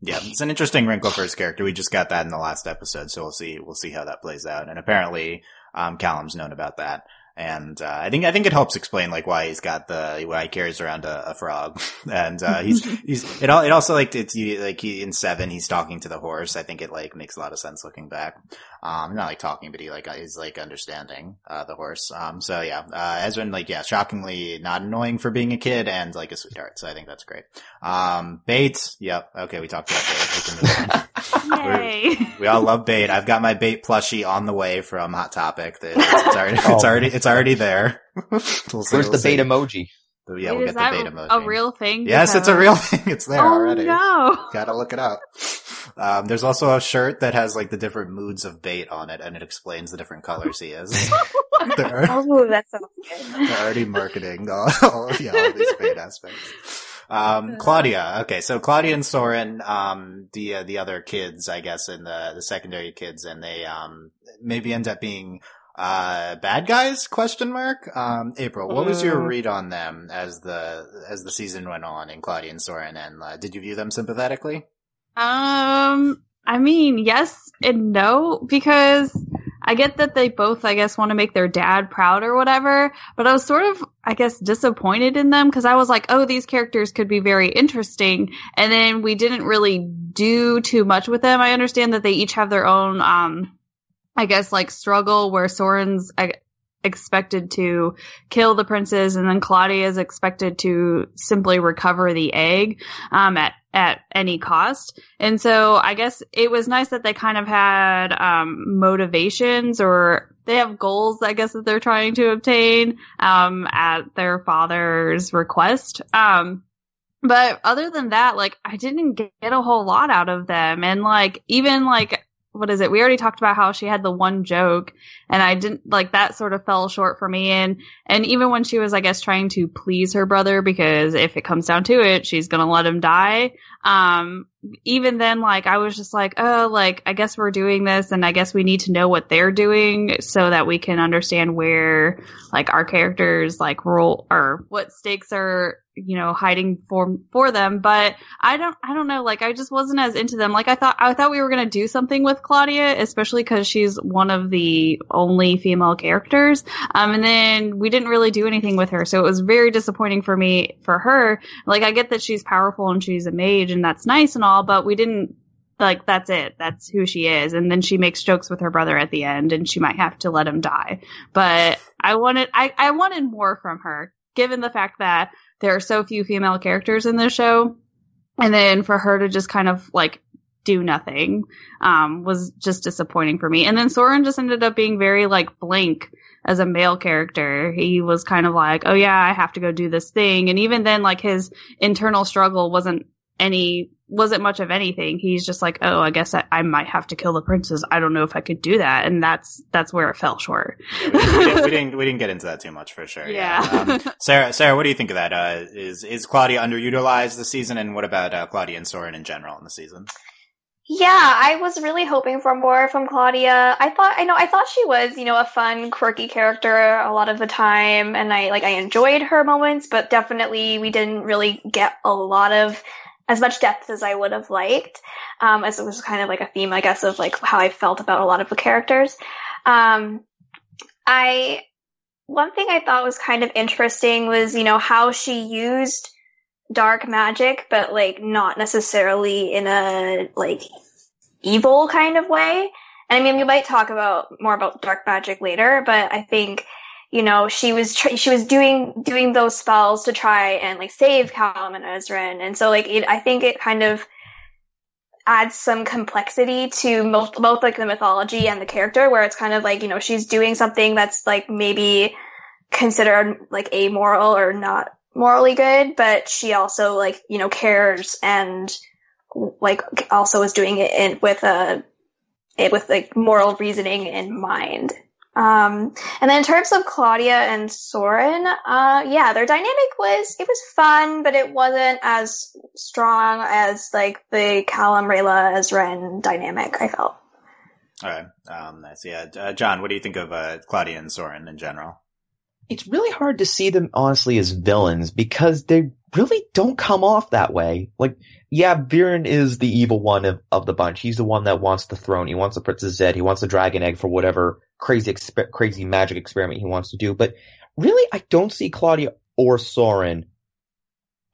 Yeah, it's an interesting wrinkle for his character. We just got that in the last episode, so we'll see how that plays out. And apparently, Callum's known about that. And, I think it helps explain, like, why he carries around a frog. And, it also, like, in 7, he's talking to the horse. I think it, like, makes a lot of sense looking back. Not like talking, but he's like understanding, the horse. So yeah, Ezra, like, yeah, shockingly not annoying for being a kid and, like, a sweetheart. So I think that's great. Bait. Yep. Okay. We talked about Bait. We can move on. Yay. We all love Bait. I've got my Bait plushie on the way from Hot Topic. It's already there. Where's the Bait emoji? Yeah, we'll get the Bait emoji. A real thing? Yes, it's a real thing. It's there already. No. Gotta look it up. There's also a shirt that has like the different moods of Bait on it, and it explains the different colors he is. That's so good. They're already marketing all these Bait aspects. Claudia. Okay, so Claudia and Soren, the other kids, I guess, and the secondary kids, and they maybe end up being bad guys? ? April, what was your read on them as the season went on in Claudia and Soren, and did you view them sympathetically? I mean, yes and no, because I get that they both, I guess, want to make their dad proud or whatever, but I was sort of, I guess, disappointed in them because I was like, oh, these characters could be very interesting, and then we didn't really do too much with them. I understand that they each have their own, I guess, like, struggle where Soren's expected to kill the princes, and then Claudia is expected to simply recover the egg at any cost. And so I guess it was nice that they kind of had motivations, or they have goals, I guess, that they're trying to obtain at their father's request. But other than that, like, I didn't get a whole lot out of them. And like, even like, what is it? We already talked about how she had the one joke, and I didn't like that. Sort of fell short for me. And even when she was, I guess, trying to please her brother, because if it comes down to it, she's gonna let him die. Even then, like, I was just like, oh, like, I guess we're doing this, and I guess we need to know what they're doing so that we can understand where, like, our characters, like, role, or what stakes are, you know, hiding for them. But I don't know, like, I just wasn't as into them. Like, I thought we were gonna do something with Claudia, especially because she's one of the only female characters. And then we didn't really do anything with her, so it was very disappointing for me, for her. Like, I get that she's powerful and she's a mage, and that's nice and all, but we didn't, like, that's it. That's who she is. And then she makes jokes with her brother at the end, and she might have to let him die. But I wanted more from her, given the fact that there are so few female characters in this show. And then for her to just kind of, like, do nothing, was just disappointing for me. And then Soren just ended up being very, like, blank as a male character. He was kind of like, oh yeah, I have to go do this thing. And even then, like, his internal struggle wasn't much of anything. He's just like, oh, I guess I might have to kill the princes. I don't know if I could do that. And that's where it fell short. Yeah, we didn't get into that too much, for sure. Yeah. Sarah, what do you think of that? Is Claudia underutilized this season? And what about Claudia and Soren in general in the season? Yeah, I was really hoping for more from Claudia. I thought she was, you know, a fun, quirky character a lot of the time, and I enjoyed her moments, but definitely we didn't really get a lot of as much depth as I would have liked, as it was kind of like a theme, I guess, of like how I felt about a lot of the characters. One thing I thought was kind of interesting was, you know, how she used dark magic, but like not necessarily in a like evil kind of way. And I mean, we might talk more about dark magic later, but I think, you know, she was doing those spells to try and like save Callum and Ezran, and so like I think it kind of adds some complexity to both like the mythology and the character, where it's kind of like, you know, she's doing something that's like maybe considered like amoral or not morally good, but she also, like, you know, cares, and like also is doing it with like moral reasoning in mind. And then in terms of Claudia and Soren, yeah, their dynamic was fun, but it wasn't as strong as like the Callum, Rayla, Ezran dynamic, I felt. All right. Nice. Yeah. John, what do you think of Claudia and Soren in general? It's really hard to see them, honestly, as villains, because they really don't come off that way. Like, yeah, Viren is the evil one of the bunch. He's the one that wants the throne. He wants the princess Zed. He wants the dragon egg for whatever crazy magic experiment he wants to do. But really, I don't see Claudia or Soren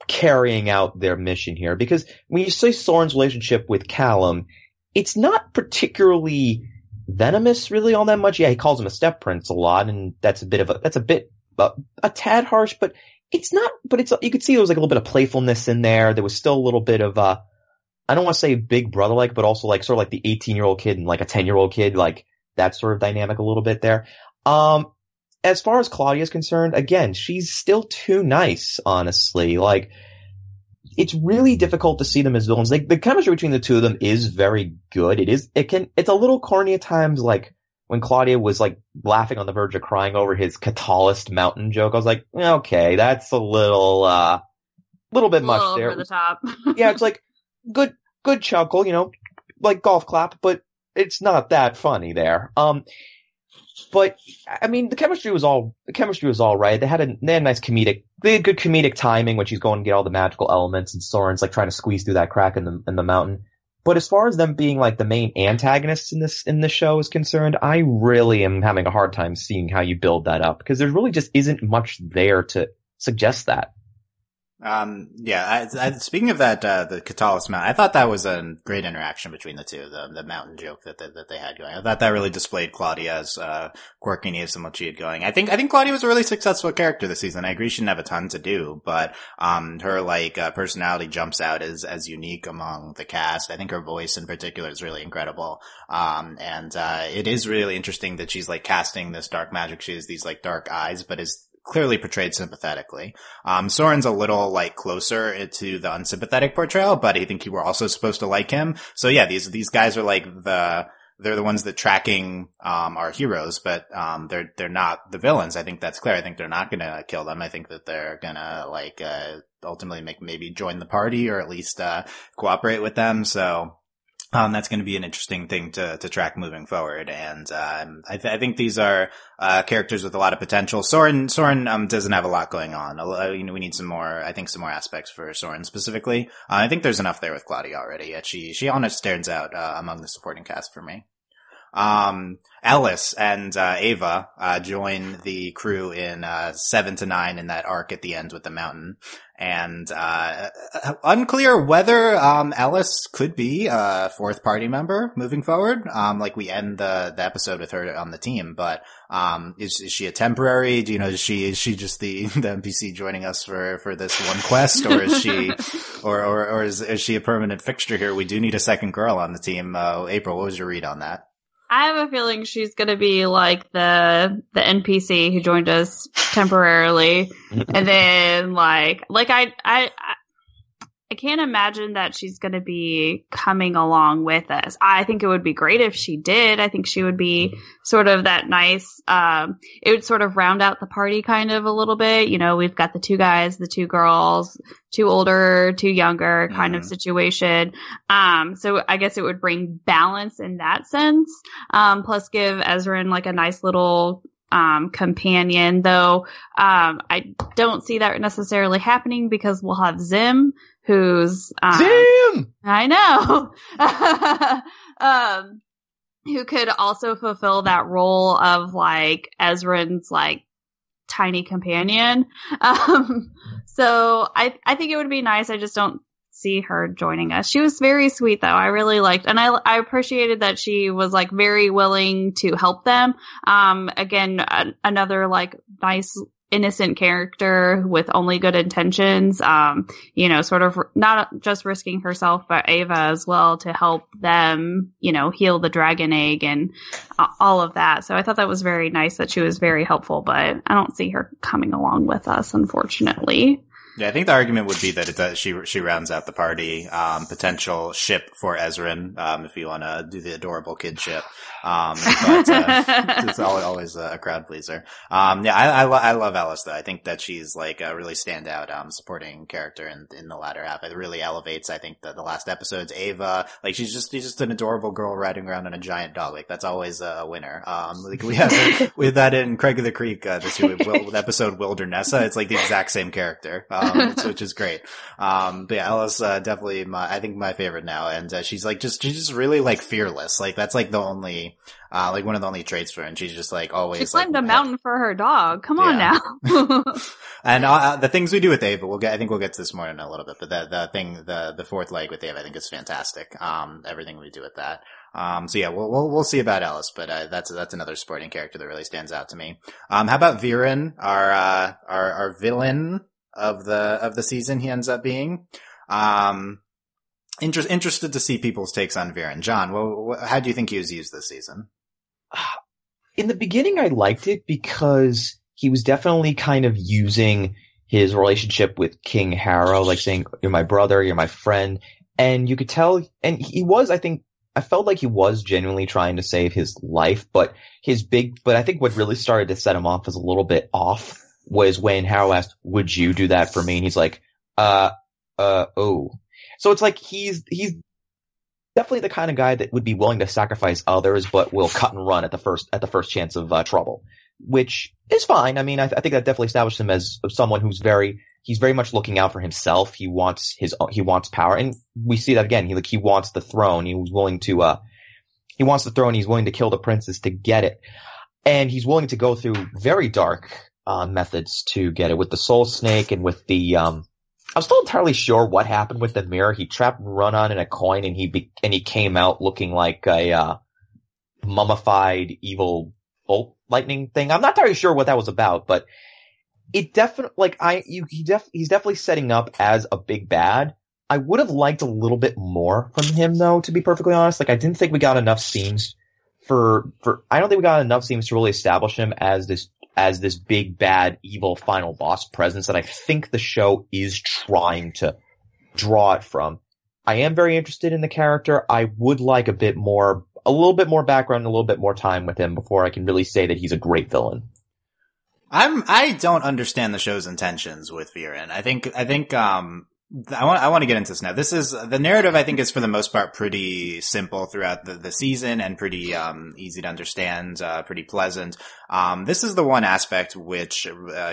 carrying out their mission here, because when you say Soren's relationship with Callum, it's not particularly venomous really all that much. Yeah, he calls him a step prince a lot, and that's a tad harsh, but it's not, but it's, you could see there was like a little bit of playfulness in there. There was still a little bit of, I don't want to say big brother-like, but also like sort of like the 18-year-old kid and like a 10-year-old kid, like that sort of dynamic a little bit there. As far as Claudia is concerned, again, she's still too nice, honestly. Like, it's really difficult to see them as villains. Like, the chemistry between the two of them is very good. It's a little corny at times, like when Claudia was like laughing on the verge of crying over his Catalyst mountain joke. I was like, okay, that's a little bit much there. Over the top. Yeah, it's like good chuckle, you know, like golf clap, but it's not that funny there. But I mean, the chemistry was all right. They had nice good comedic timing when she's going to get all the magical elements, and Soren's like trying to squeeze through that crack in the mountain. But as far as them being like the main antagonists in this show is concerned, I really am having a hard time seeing how you build that up, because there really just isn't much there to suggest that. Speaking of that, the Catalyst Mountain, I thought that was a great interaction between the two, the mountain joke that they had going. I thought that really displayed Claudia's, quirkiness and what she had going. I think Claudia was a really successful character this season. I agree she didn't have a ton to do, but, her, personality jumps out as unique among the cast. I think her voice in particular is really incredible. It is really interesting that she's, casting this dark magic. She has these, dark eyes, but is clearly portrayed sympathetically. Soren's a little, closer to the unsympathetic portrayal, but I think you were also supposed to like him. So yeah, these guys are they're the ones that tracking, our heroes, but, they're not the villains. I think that's clear. I think they're not gonna kill them. I think that they're gonna, ultimately maybe join the party or at least, cooperate with them. So, that's going to be an interesting thing to track moving forward. And, I think these are, characters with a lot of potential. Soren, doesn't have a lot going on. We need some more aspects for Soren specifically. I think there's enough there with Claudia already. Yet she almost stands out, among the supporting cast for me. Ellis and, Ava, join the crew in, 7 to 9 in that arc at the end with the mountain. And, unclear whether, Ellis could be a fourth party member moving forward. We end the episode with her on the team, but, is she a temporary? Do you know, is she just the NPC joining us for this one quest, or is she, or is she a permanent fixture here? We do need a second girl on the team. April, what was your read on that? I have a feeling she's going to be like the NPC who joined us temporarily, and then I can't imagine that she's going to be coming along with us. I think it would be great if she did. I think she would be sort of that nice, it would sort of round out the party kind of a little bit. You know, we've got the two guys, the two girls, two older, two younger kind of situation. So I guess it would bring balance in that sense. Plus give Ezran a nice little companion, though I don't see that necessarily happening because we'll have Zim, who's Zim! I know who could also fulfill that role of Ezran's tiny companion. So I think it would be nice. I just don't see her joining us. She was very sweet though. I really liked, and I appreciated that she was very willing to help them. Again, another nice innocent character with only good intentions, sort of not just risking herself, but Ava as well to help them, heal the dragon egg and all of that. So I thought that was very nice that she was very helpful, but I don't see her coming along with us, unfortunately. Yeah, I think the argument would be that she rounds out the party. Potential ship for Ezran, if you want to do the adorable kid ship. But it's always a crowd pleaser. I love Ellis though. I think that she's a really standout, supporting character in the latter half. It really elevates, I think, the last episodes. Ava, she's just an adorable girl riding around on a giant dog. That's always a winner. We have that in Craig of the Creek, this year with episode Wildernessa. It's the exact same character. Which is great. But yeah, Ellis, definitely I think my favorite now. And, she's she's just really fearless. That's the only, one of the only traits for her. And she's just always. She climbed a mountain for her dog. Come on now. And, the things we do with Ava, I think we'll get to this more in a little bit, but the fourth leg with Ava, I think is fantastic. Everything we do with that. So yeah, we'll see about Ellis, but, that's another supporting character that really stands out to me. How about Viren, our villain of the season he ends up being? Interested to see people's takes on Viren. John, how do you think he was used this season? In the beginning, I liked it because he was definitely kind of using his relationship with King Harrow, saying, "You're my brother, you're my friend," and you could tell, and I felt like he was genuinely trying to save his life, but I think what really started to set him off as a little bit off was when Harrow asked, "Would you do that for me?" And he's like, oh. So it's he's definitely the kind of guy that would be willing to sacrifice others, but will cut and run at the first chance of trouble, which is fine. I mean, I think that definitely established him as someone who's very he's very much looking out for himself. He wants power. And we see that again. He wants the throne. He wants the throne. He's willing to kill the princess to get it. And he's willing to go through very dark, methods to get it with the soul snake and with the, I'm still entirely sure what happened with the mirror. He trapped Run-On in a coin and he came out looking like a, mummified evil bolt lightning thing. I'm not entirely sure what that was about, but it definitely, he's definitely setting up as a big bad. I would have liked a little bit more from him though, to be perfectly honest. Like, I didn't think we got enough scenes I don't think we got enough scenes to really establish him as this big bad evil final boss presence that I think the show is trying to draw it from. I am very interested in the character. I would like a little bit more background, a little bit more time with him before I can really say that he's a great villain. I don't understand the show's intentions with Viren. I think I want to get into this now. This is the narrative. I think is for the most part pretty simple throughout the season and pretty easy to understand, pretty pleasant. This is the one aspect which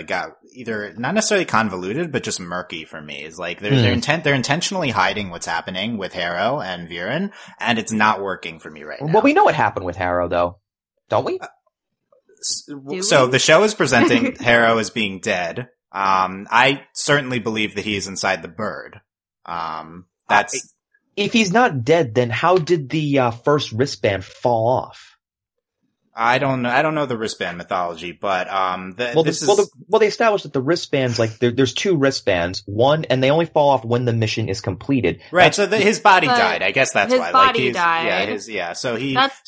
got either not necessarily convoluted but just murky for me. Is like they're intentionally hiding what's happening with Harrow and Viren, and it's not working for me right now. Well, we know what happened with Harrow though, don't we? So the show is presenting Harrow as being dead. I certainly believe that he is inside the bird. If he's not dead, then how did the first wristband fall off? I don't know the wristband mythology, but they established that the wristbands, like there's two wristbands, one, and they only fall off when the mission is completed. Right. So his body died. I guess that's why. His body died. So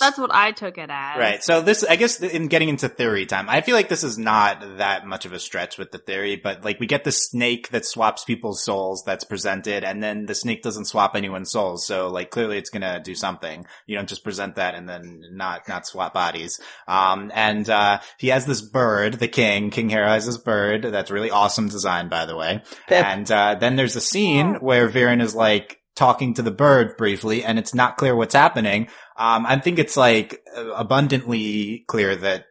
that's what I took it as. Right. So this, I guess, in getting into theory time, I feel like this is not that much of a stretch with the theory, but like we get the snake that swaps people's souls that's presented, and then the snake doesn't swap anyone's souls. So like clearly it's gonna do something. You don't just present that and then not swap bodies. He has this bird, the King Harrow has this bird that's really awesome design, by the way. Pip. And then there's a scene where Viren is like talking to the bird briefly, and it's not clear what's happening. I think it's like abundantly clear that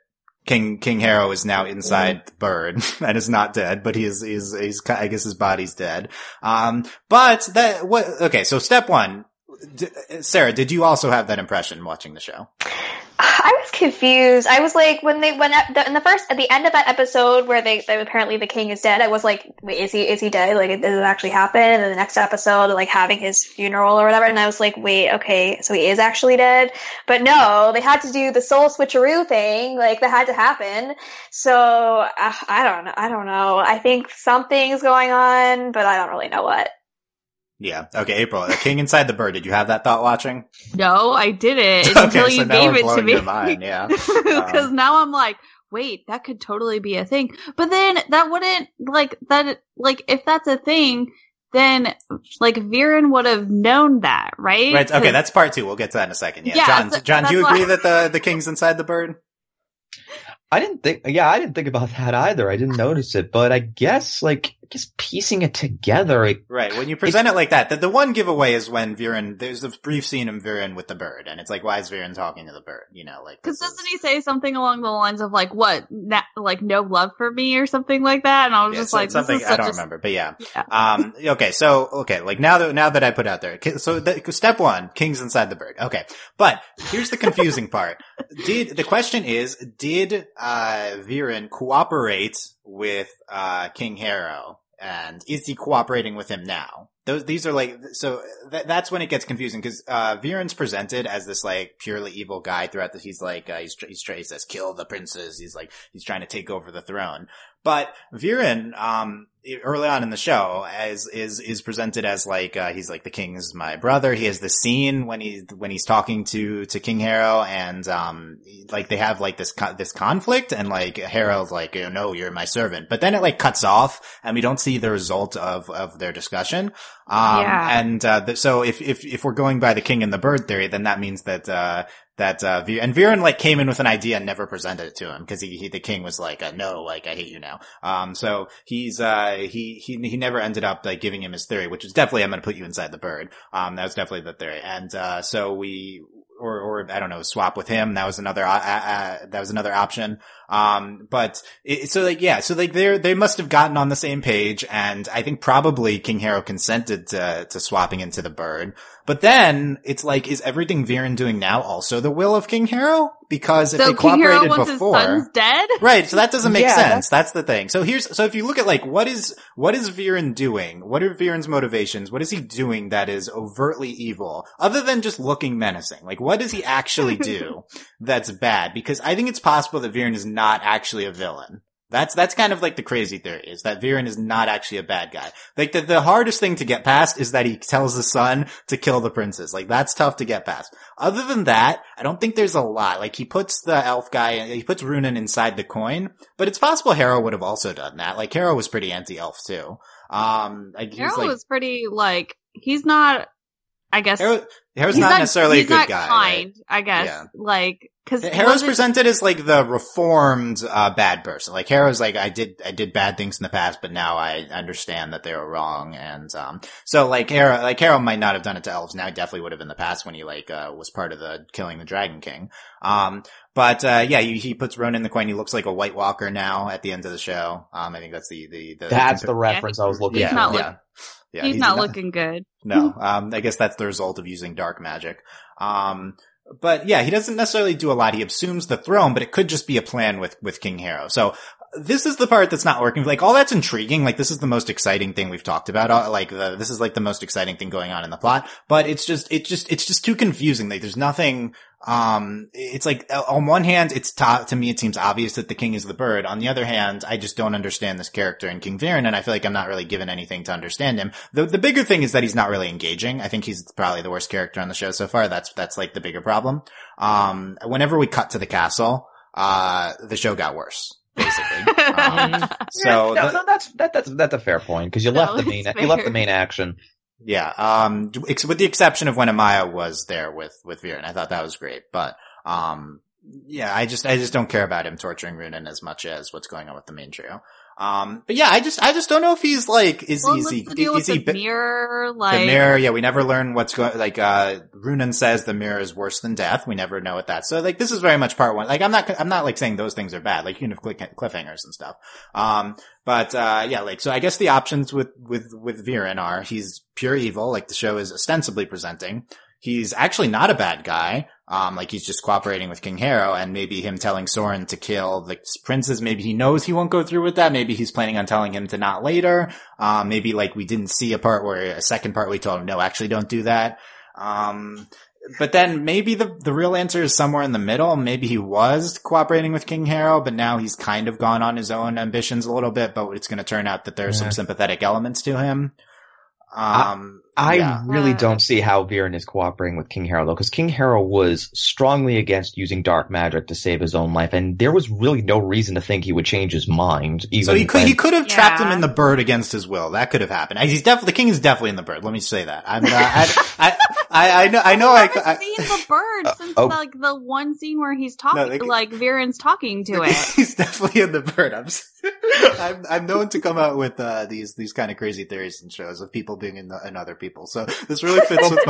King Harrow is now inside the bird and is not dead, but he's I guess his body's dead. So step one. Sarah, did you also have that impression watching the show? I was confused. I was like, at the end of that episode where they apparently the king is dead, I was like, wait, is he dead? Like, did it actually happen? And then the next episode, like having his funeral or whatever, and I was like, wait, okay, so he is actually dead? But no, they had to do the soul switcheroo thing, like that had to happen. So I don't know. I think something's going on, but I don't really know what. Yeah. Okay, April. A king inside the bird. Did you have that thought watching? No, I didn't until you gave it to me. Your mind, yeah. Because now I'm like, wait, that could totally be a thing. But then that wouldn't if that's a thing, then like Viren would have known that, right? Right. Okay, that's part two. We'll get to that in a second. Yeah. John, do you agree that the king's inside the bird? I didn't think about that either. I didn't notice it, but I guess piecing it together. Right. When you present it like that, the one giveaway is when Viren, there's a brief scene of Viren with the bird, and it's like, why is Viren talking to the bird? You know, like. Cause doesn't he say something along the lines of like, what, no love for me or something like that? And I was just like, something, I don't remember, but yeah. Okay. Like now that I put out there, so step one, king's inside the bird. Okay. But here's the confusing part. The question is, did Viren cooperate with King Harrow, and is he cooperating with him now? These are like, so that's when it gets confusing, because Viren's presented as this like purely evil guy throughout this. He's like he says kill the princes. He's trying to take over the throne. But Viren, early on in the show, is presented as like he's like, the king is my brother. He has this scene when he's talking to King Harrow, and like they have like this conflict, and like Harrow's like, no, you're my servant. But then it like cuts off, and we don't see the result of their discussion. So if we're going by the king and the bird theory, then that means that Viren like came in with an idea and never presented it to him, because the king was like, no, like I hate you now. So he never ended up like giving him his theory, which is definitely, I'm going to put you inside the bird. That was definitely the theory. And, or I don't know, swap with him. That was another option. So they must have gotten on the same page, and I think probably King Harrow consented to swapping into the bird. But then it's like, is everything Viren doing now also the will of King Harrow? Because if they cooperated before, his son's dead? Right, so that doesn't make sense. That's the thing. So if you look at like, what is Viren doing? What are Viren's motivations? What is he doing that is overtly evil? Other than just looking menacing. Like, what does he actually do that's bad? Because I think it's possible that Viren is not actually a villain. That's kind of like the crazy theory, is that Viren is not actually a bad guy. Like the hardest thing to get past is that he tells his son to kill the princess. Like that's tough to get past. Other than that, I don't think there's a lot. Like he puts the elf guy, he puts Runen inside the coin, but it's possible Harrow would have also done that. Like Harrow was pretty anti-elf too. Harrow was pretty like, he's not, I guess. Harrow's not necessarily a good guy. Kind, right? I guess. Yeah. Like, cause Harrow's presented as like the reformed, bad person. Like Harrow's like, I did bad things in the past, but now I understand that they were wrong. And, so like Harrow might not have done it to elves. Now he definitely would have in the past when he was part of the killing the Dragon King. He puts Ronan in the coin. He looks like a White Walker now at the end of the show. I think that's that's the reference I was looking for. Yeah, he's not looking good. No, I guess that's the result of using dark magic. But yeah, he doesn't necessarily do a lot. He assumes the throne, but it could just be a plan with King Harrow. So this is the part that's not working. Like all that's intriguing. Like this is the most exciting thing we've talked about. This is like the most exciting thing going on in the plot, but it's just too confusing. Like there's nothing, it's like on one hand, to me, it seems obvious that the king is the bird. On the other hand, I just don't understand this character in King Viren, and I feel like I'm not really given anything to understand him. The bigger thing is that he's not really engaging. I think he's probably the worst character on the show so far. That's like the bigger problem. Whenever we cut to the castle, the show got worse. Basically, that's a fair point because you left the main action. Yeah, with the exception of when Amaya was there with Viren. I thought that was great, but I just don't care about him torturing Runen as much as what's going on with the main trio. But yeah, I just don't know if he's like, is he the mirror, like the mirror? Yeah, we never learn what's going, like, Runen says the mirror is worse than death. We never know what that. So like, this is very much part one. Like, I'm not like saying those things are bad. Like, you can have cliffhangers and stuff. So I guess the options with Viren are he's pure evil, like the show is ostensibly presenting. He's actually not a bad guy. Like he's just cooperating with King Harrow, and maybe him telling Soren to kill the princes. Maybe he knows he won't go through with that. Maybe he's planning on telling him to not later. Maybe like we didn't see a second part we told him, no, actually don't do that. But then maybe the real answer is somewhere in the middle. Maybe he was cooperating with King Harrow, but now he's kind of gone on his own ambitions a little bit, but it's going to turn out that there are some sympathetic elements to him. I really don't see how Viren is cooperating with King Harrow, though, because King Harrow was strongly against using dark magic to save his own life, and there was really no reason to think he would change his mind. So he could have trapped him in the bird against his will. That could have happened. The king is definitely in the bird. Let me say that. I know. I've seen the bird since like the one scene where he's talking, like Viren's talking to it. He's definitely in the bird. I'm known to come out with these kind of crazy theories and shows of people being in other people. So this really fits with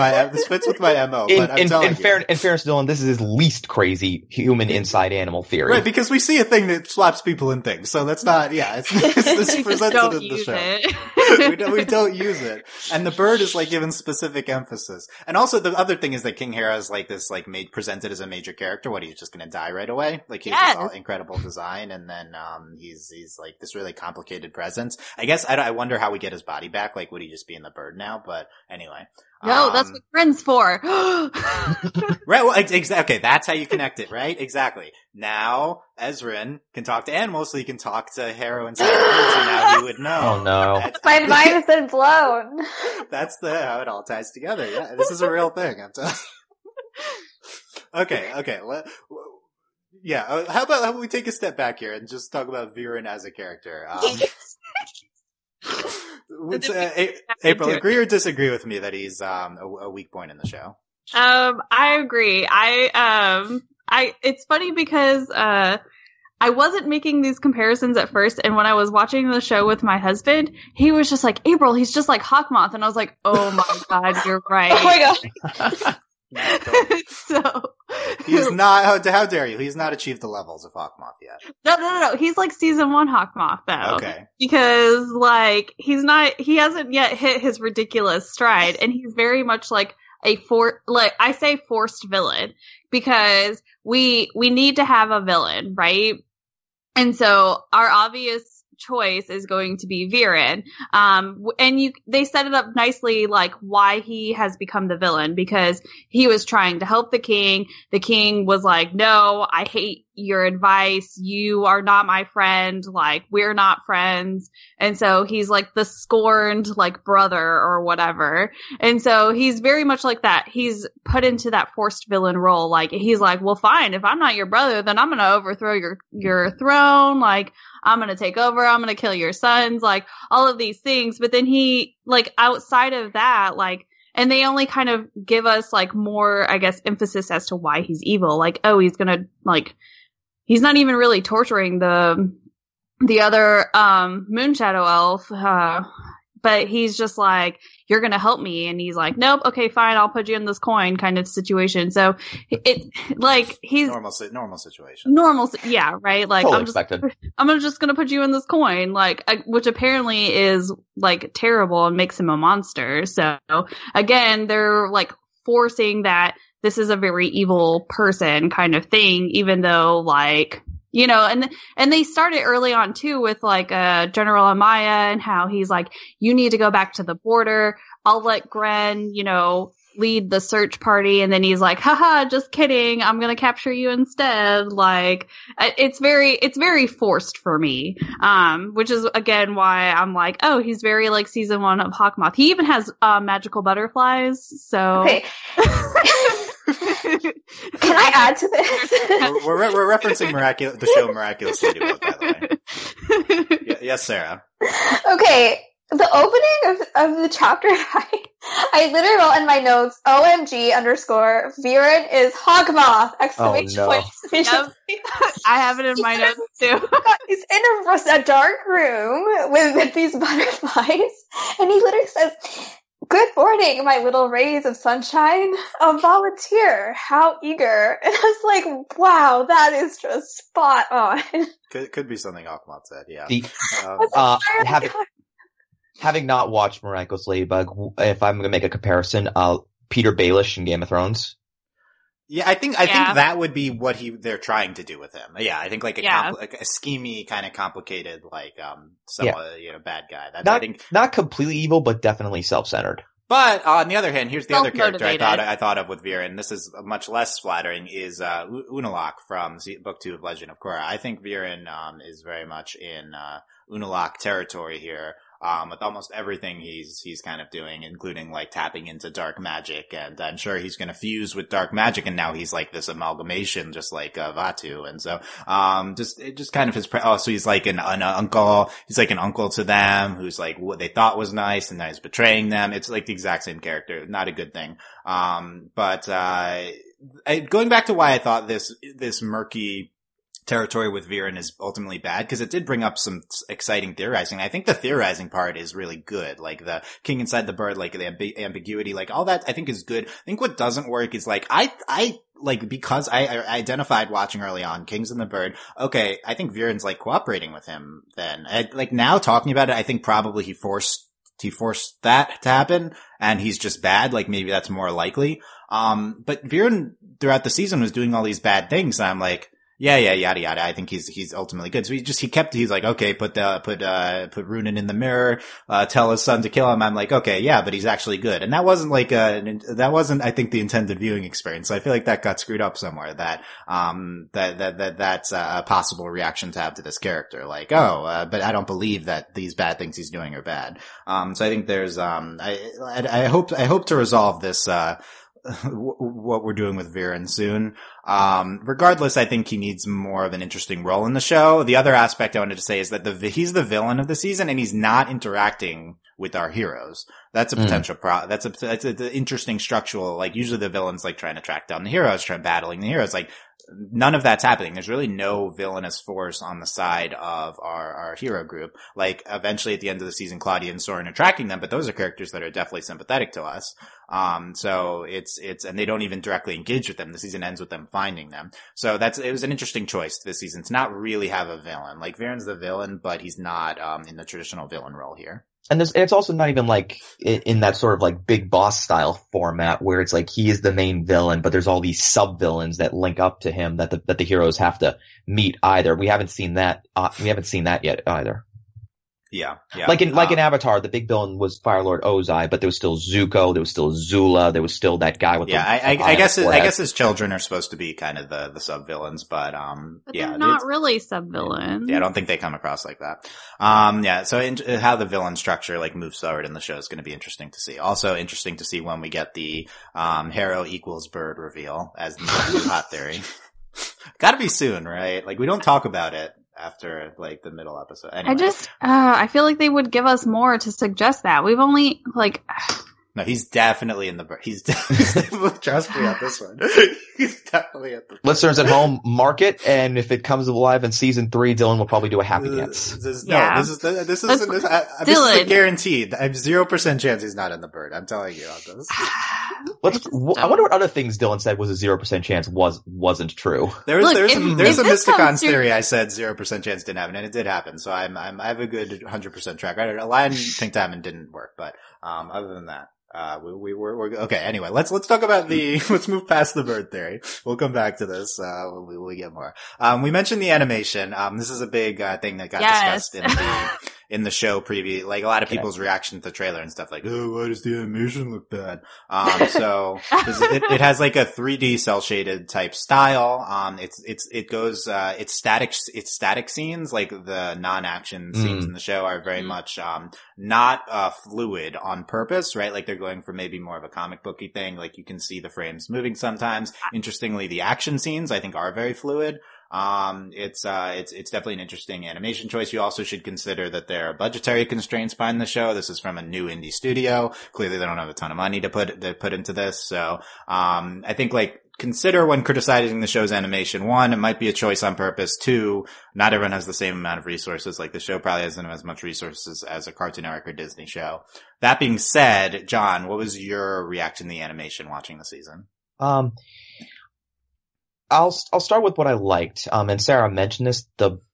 my MO. In fairness, Dylan, this is his least crazy human inside animal theory. Right, because we see a thing that swaps people in things. So that's not, this presents it in the show. we don't use it. And the bird is like given specific emphasis. And also the other thing is that King Harrow is like this, like presented as a major character. What, he's just gonna die right away? Like he's this all incredible design, and then, he's like this really complicated presence. I guess I wonder how we get his body back. Like, would he just be in the bird now? But anyway. No, that's what Friends for. Right. Well, okay. That's how you connect it, right? Exactly. Now, Ezran can talk to animals, so he can talk to Harrow and Soren, so now he would know. Oh no. My mind has been blown. That's how it all ties together. Yeah. This is a real thing. I'm telling you. Okay. How about we take a step back here and just talk about Viren as a character? April, agree or disagree with me that he's a weak point in the show? I agree. It's funny because I wasn't making these comparisons at first, and when I was watching the show with my husband, he was just like, April, he's just like Hawkmoth, and I was like, oh my god, you're right. Oh my god. So he's not. How dare you? He's not achieved the levels of Hawkmoth yet. No. He's like season 1 Hawkmoth though. Okay. Because like he hasn't yet hit his ridiculous stride, and he's very much like I say forced villain, because we need to have a villain, right? And so our obvious choice is going to be Viren. And they set it up nicely, like why he has become the villain, because he was trying to help the king. The king was like, no, I hate your advice. You are not my friend. Like, we're not friends. And so he's like the scorned, like, brother or whatever. And so he's very much like that. He's put into that forced villain role. Like, he's like, well, fine. If I'm not your brother, then I'm going to overthrow your throne. Like, I'm going to take over. I'm going to kill your sons. Like, all of these things. But then he, like, outside of that, like, and they only kind of give us, like, more, I guess, emphasis as to why he's evil. Like, oh, he's going to, like, he's not even really torturing the other Moonshadow elf, but he's just like, you're gonna help me, and he's like, nope, okay, fine, I'll put you in this coin kind of situation. So it like he's normal situation. Yeah, right. Like totally I'm just gonna put you in this coin, like which apparently is like terrible and makes him a monster. So again, they're like forcing that this is a very evil person kind of thing, even though, like, you know, and they started early on too with like General Amaya and how he's like, you need to go back to the border. I'll let Gren, you know, lead the search party. And then he's like, haha, just kidding. I'm going to capture you instead. Like, it's very forced for me. Which is again why I'm like, oh, he's very like season 1 of Hawkmoth. He even has magical butterflies. So. Okay. Can I add to this? We're referencing the show Miraculous Ladybug, by the way. Yes, Sarah. Okay, the opening of the chapter, I literally wrote in my notes, OMG_ Viren is Hawkmoth! Exclamation point. Yep. I have it in my notes too. He's in a dark room with these butterflies, and he literally says, good morning, my little rays of sunshine. A volunteer. How eager. And I was like, wow, that is just spot on. Could be something Hawkmoth said, yeah. Having not watched Miraculous Ladybug, if I'm going to make a comparison, Peter Baelish in Game of Thrones. Yeah, I think that would be what they're trying to do with him. Yeah, I think like like a schemy, kind of complicated, like bad guy. I think not completely evil, but definitely self-centered. But on the other hand, here's the other character I thought of with Viren. This is much less flattering. Is Unalaq from Book 2 of Legend of Korra. I think Viren is very much in Unalaq territory here. With almost everything he's kind of doing, including like tapping into dark magic, and I'm sure he's gonna fuse with dark magic, and now he's like this amalgamation, just like Vatu, and so just kind of his so he's like an uncle, he's like an uncle to them, who's like what they thought was nice, and now he's betraying them. It's like the exact same character, not a good thing. But going back to why I thought this murky territory with Viren is ultimately bad, because it did bring up some exciting theorizing. I think the theorizing part is really good, like the king inside the bird, like the ambiguity, like all that I think is good. I think what doesn't work is like I like, because I identified watching early on Kings and the Bird. Okay, I think Viren's like cooperating with him then. Like now talking about it, I think probably he forced that to happen, and he's just bad. Like maybe that's more likely. But Viren throughout the season was doing all these bad things, and I'm like, yeah, yada yada. I think he's ultimately good. So he's like, okay, put Runen in the mirror, tell his son to kill him. I'm like, okay, yeah, but he's actually good. And that wasn't I think the intended viewing experience. So I feel like that got screwed up somewhere, that's a possible reaction to have to this character. Like, but I don't believe that these bad things he's doing are bad. So I think there's, I hope to resolve this, what we're doing with Viren soon. Regardless, I think he needs more of an interesting role in the show. The other aspect I wanted to say is that he's the villain of the season, and he's not interacting with our heroes. That's a potential that's an interesting structural, like usually the villain's like trying to track down the heroes, battling the heroes. Like none of that's happening. There's really no villainous force on the side of our hero group. Like, eventually at the end of the season, Claudia and Soren are tracking them, but those are characters that are definitely sympathetic to us. So it's, and they don't even directly engage with them. The season ends with them finding them. So it was an interesting choice this season to not really have a villain. Like, Viren's the villain, but he's not, in the traditional villain role here. And it's also not even like in that sort of like Big Boss style format where it's like he is the main villain, but there's all these sub villains that link up to him that the heroes have to meet either. We haven't seen that. We haven't seen that yet either. Yeah. Like in Avatar, the big villain was Firelord Ozai, but there was still Zuko, there was still Zula, there was still that guy with I guess his children are supposed to be kind of the sub villains, but they're not really sub villains. Yeah, I don't think they come across like that. So how the villain structure like moves forward in the show is going to be interesting to see. Also interesting to see when we get the Harrow equals bird reveal as the new hot theory. Gotta be soon, right? Like, we don't talk about it after like the middle episode. Anyway. I feel like they would give us more to suggest that. We've only No, he's definitely in the bird. He's trust me on this one. He's definitely at the bird. Listeners at home, mark it, and if it comes alive in season 3, Dylan will probably do a happy dance. This is a guaranteed. I have 0% chance he's not in the bird. I'm telling you on this. I wonder what other things Dylan said was a 0% chance wasn't true. There's a Mysticons theory I said 0% chance didn't happen, and it did happen. So I have a good 100% track record. Lion Think Diamond didn't work, but other than that. We're okay. Anyway, let's talk about let's move past the bird theory. We'll come back to this, when we get more. We mentioned the animation. This is a big, thing that got discussed in the show preview. Like, a lot of people's reaction to the trailer and stuff like, oh, why does the animation look bad? So it has like a 3D cell shaded type style. It's static scenes, like the non-action scenes in the show are very much, not, fluid on purpose, right? Like, they're going for maybe more of a comic booky thing. Like, you can see the frames moving sometimes. Interestingly, the action scenes I think are very fluid. It's definitely an interesting animation choice. You also should consider that there are budgetary constraints behind the show. This is from a new indie studio. Clearly they don't have a ton of money to put into this. So, I think like, consider when criticizing the show's animation. 1, it might be a choice on purpose. 2, not everyone has the same amount of resources. Like, the show probably hasn't as much resources as a Cartoon Network or Disney show. That being said, John, what was your reaction to the animation watching the season? I'll start with what I liked. And Sarah mentioned this,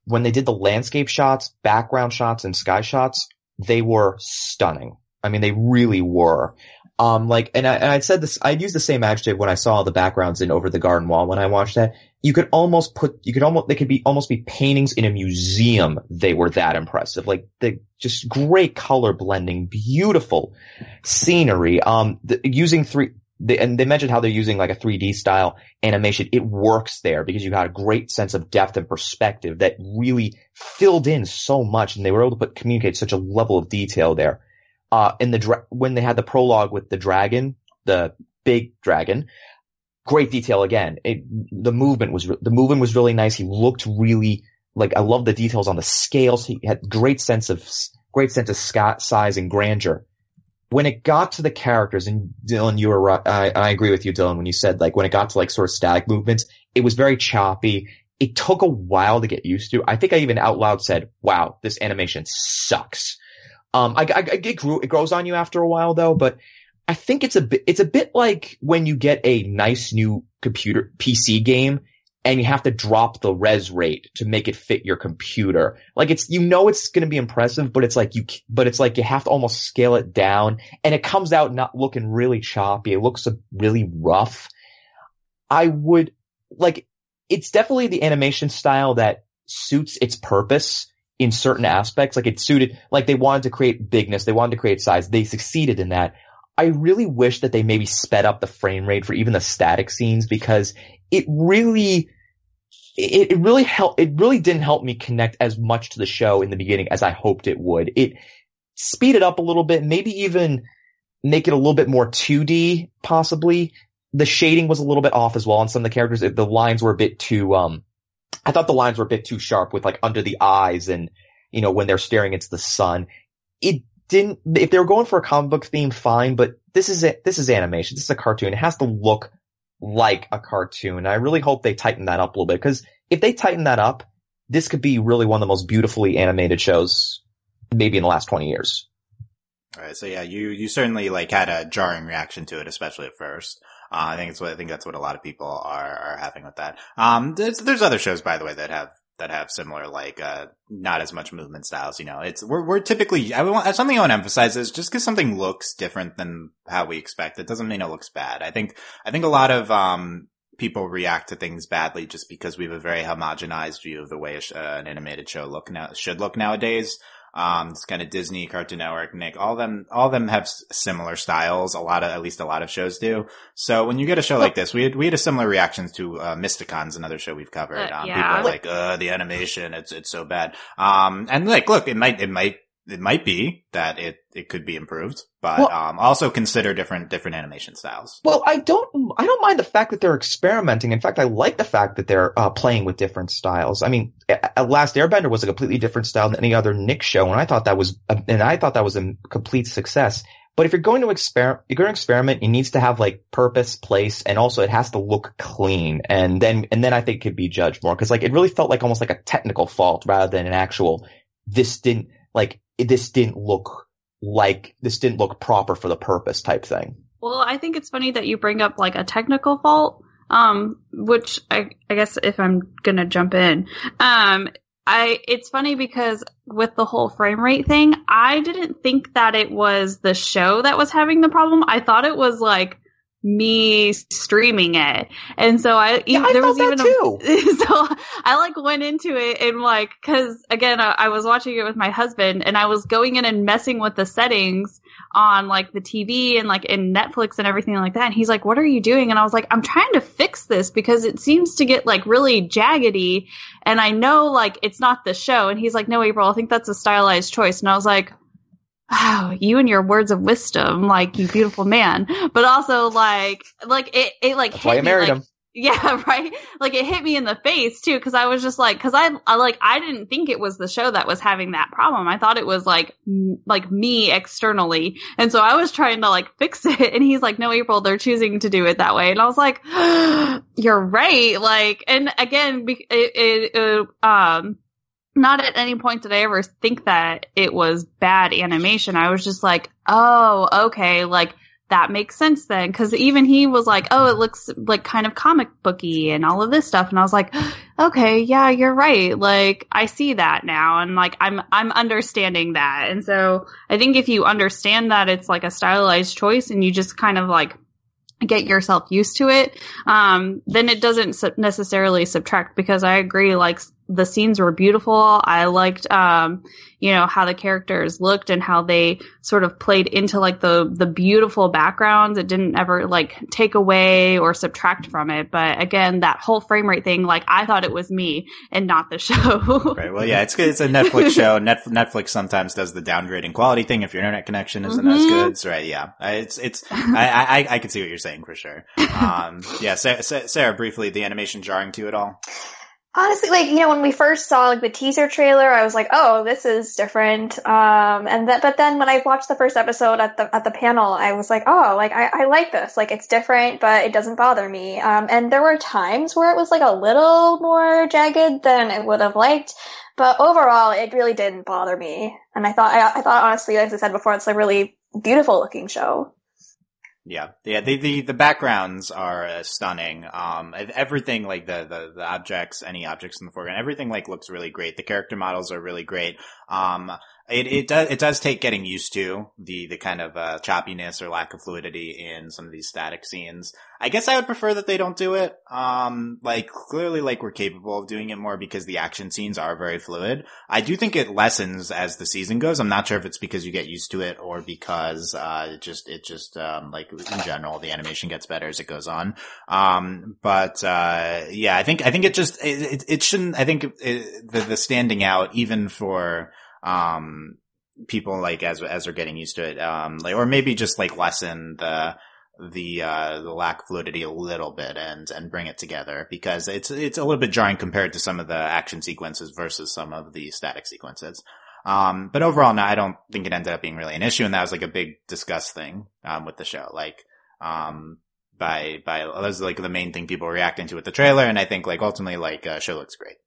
when they did the landscape shots, background shots, and sky shots, they were stunning. I mean, they really were. I'd said this, I'd used the same adjective when I saw the backgrounds in Over the Garden Wall when I watched that. They could almost be paintings in a museum. They were that impressive. Like, just great color blending, beautiful scenery. And they mentioned how they're using like a 3D style animation. It works there because you got a great sense of depth and perspective that really filled in so much, and they were able to communicate such a level of detail there. When they had the prologue with the dragon, the big dragon, great detail again. The movement was really nice. He looked really like, I love the details on the scales. He had great sense of size and grandeur. When it got to the characters, and Dylan, you were right. I agree with you, Dylan, when you said like when it got to like sort of static movements, it was very choppy. It took a while to get used to. I think I even out loud said, "Wow, this animation sucks." It grows on you after a while though, but I think it's a bit like when you get a nice new computer PC game and you have to drop the res rate to make it fit your computer. Like, it's going to be impressive, but it's like you have to almost scale it down, and it comes out not looking really choppy. It looks really rough. It's definitely the animation style that suits its purpose in certain aspects. Like, it suited, like, they wanted to create bigness, they wanted to create size. They succeeded in that. I really wish that they maybe sped up the frame rate for even the static scenes, because it really didn't help me connect as much to the show in the beginning as I hoped it would. It speeded up a little bit, maybe even make it a little bit more 2D, possibly. The shading was a little bit off as well on some of the characters. The lines were a bit too, I thought the lines were a bit too sharp with like under the eyes and, when they're staring into the sun. If they were going for a comic book theme, fine, but this is animation. This is a cartoon. It has to look like a cartoon. I really hope they tighten that up a little bit, because if they tighten that up, this could be really one of the most beautifully animated shows maybe in the last 20 years. All right. So yeah, you certainly like had a jarring reaction to it, especially at first. I think that's what a lot of people are having with that. There's other shows, by the way, that have similar, like, not as much movement styles, we're typically, something I want to emphasize is just because something looks different than how we expect, it doesn't mean it looks bad. I think a lot of, people react to things badly just because we have a very homogenized view of the way an animated show should look nowadays. It's kind of Disney, Cartoon Network, Nick, all of them have similar styles. At least a lot of shows do. So when you get a show like this, we had a similar reaction to, Mysticon's another show we've covered. Yeah. People are like, the animation, it's so bad. And like, look, it might be that it could be improved, but also consider different animation styles. Well, I don't mind the fact that they're experimenting. In fact, I like the fact that they're playing with different styles. I mean, Last Airbender was a completely different style than any other Nick show, and I thought that was a complete success. But if you're going to experiment, it needs to have like purpose, place, and also it has to look clean. And then I think it could be judged more, because like it really felt like almost like a technical fault rather than an actual this didn't look proper for the purpose type thing. Well, I think it's funny that you bring up like a technical fault, which I guess if I'm gonna jump in, it's funny because with the whole frame rate thing, I didn't think that it was the show that was having the problem. I thought it was like me streaming it, and so I went into it and like, because again I was watching it with my husband, and I was going in and messing with the settings on like the TV and like in Netflix and everything like that, and he's like, what are you doing? And I was like, I'm trying to fix this because it seems to get like really jaggedy, and I know like it's not the show. And he's like, no, April, I think that's a stylized choice. And I was like, wow, you and your words of wisdom, like, you beautiful man. But also, like it like that's hit why I me, married like, him. Yeah, right? Like, it hit me in the face, too, because I was just like, because I didn't think it was the show that was having that problem. I thought it was, like me externally. And so I was trying to, like, fix it. And he's like, no, April, they're choosing to do it that way. And I was like, you're right. Like, and again, not at any point did I ever think that it was bad animation. I was just like, oh, okay, like, that makes sense then. Because even he was like, oh, it looks like kind of comic booky and all of this stuff. And I was like, okay, yeah, you're right. Like, I see that now. And like, I'm understanding that. And so I think if you understand that it's like a stylized choice and you just kind of like get yourself used to it, then it doesn't necessarily subtract, because I agree, like, the scenes were beautiful. I liked, how the characters looked and how they sort of played into like the beautiful backgrounds. It didn't ever like take away or subtract from it. But again, that whole frame rate thing, like, I thought it was me and not the show. Right. Well, yeah, it's good. It's a Netflix show. Netflix sometimes does the downgrading quality thing if your internet connection isn't as good. So, right. Yeah. I can see what you're saying for sure. Yeah. Sarah, briefly, the animation jarring to you at all? Honestly, like, when we first saw like the teaser trailer, I was like, oh, this is different. But then when I watched the first episode at the panel, I was like, oh, like, I like this. Like, it's different, but it doesn't bother me. And there were times where it was like a little more jagged than I would have liked. But overall, it really didn't bother me. And I thought honestly, as I said before, it's a really beautiful looking show. Yeah. The backgrounds are stunning. Everything, like the objects, any objects in the foreground, everything like looks really great. The character models are really great. It does take getting used to the kind of choppiness or lack of fluidity in some of these static scenes. I guess I would prefer that they don't do it. Like, clearly, like, we're capable of doing it more because the action scenes are very fluid. I do think it lessens as the season goes. I'm not sure if it's because you get used to it or because it just like, in general, the animation gets better as it goes on. Yeah, I think it shouldn't, I think the standing out, even for people, like, as they're getting used to it, like, or maybe just like lessen the lack of fluidity a little bit and bring it together, because it's a little bit jarring compared to some of the action sequences versus some of the static sequences. But overall, no, I don't think it ended up being really an issue, and that was like a big discuss thing with the show. Like, those are like the main thing people were reacting to with the trailer. And I think like ultimately like, show looks great.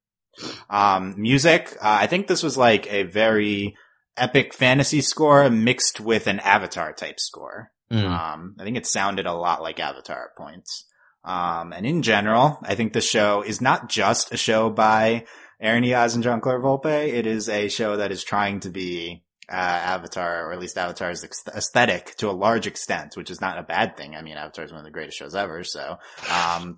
Music, I think this was like a very epic fantasy score mixed with an Avatar type score. I think it sounded a lot like Avatar at points. And in general, I think the show is not just a show by Aaron Diaz and Jean-Claude Volpe. It is a show that is trying to be Avatar, or at least Avatar's aesthetic to a large extent, which is not a bad thing. I mean, Avatar is one of the greatest shows ever, so,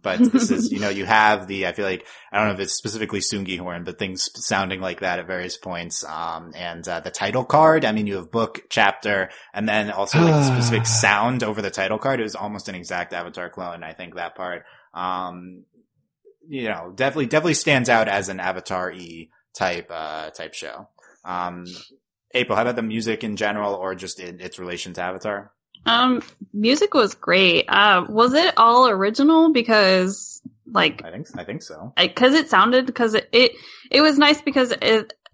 but this is, you have I feel like, I don't know if it's specifically Sungi Horn, but things sounding like that at various points. And the title card, I mean, you have book, chapter, and then also like the specific sound over the title card. It was almost an exact Avatar clone. I think that part, definitely stands out as an Avatar-y type show. April, how about the music in general, or just in its relation to Avatar? Music was great. Was it all original? Because like, I think so. Because it was nice because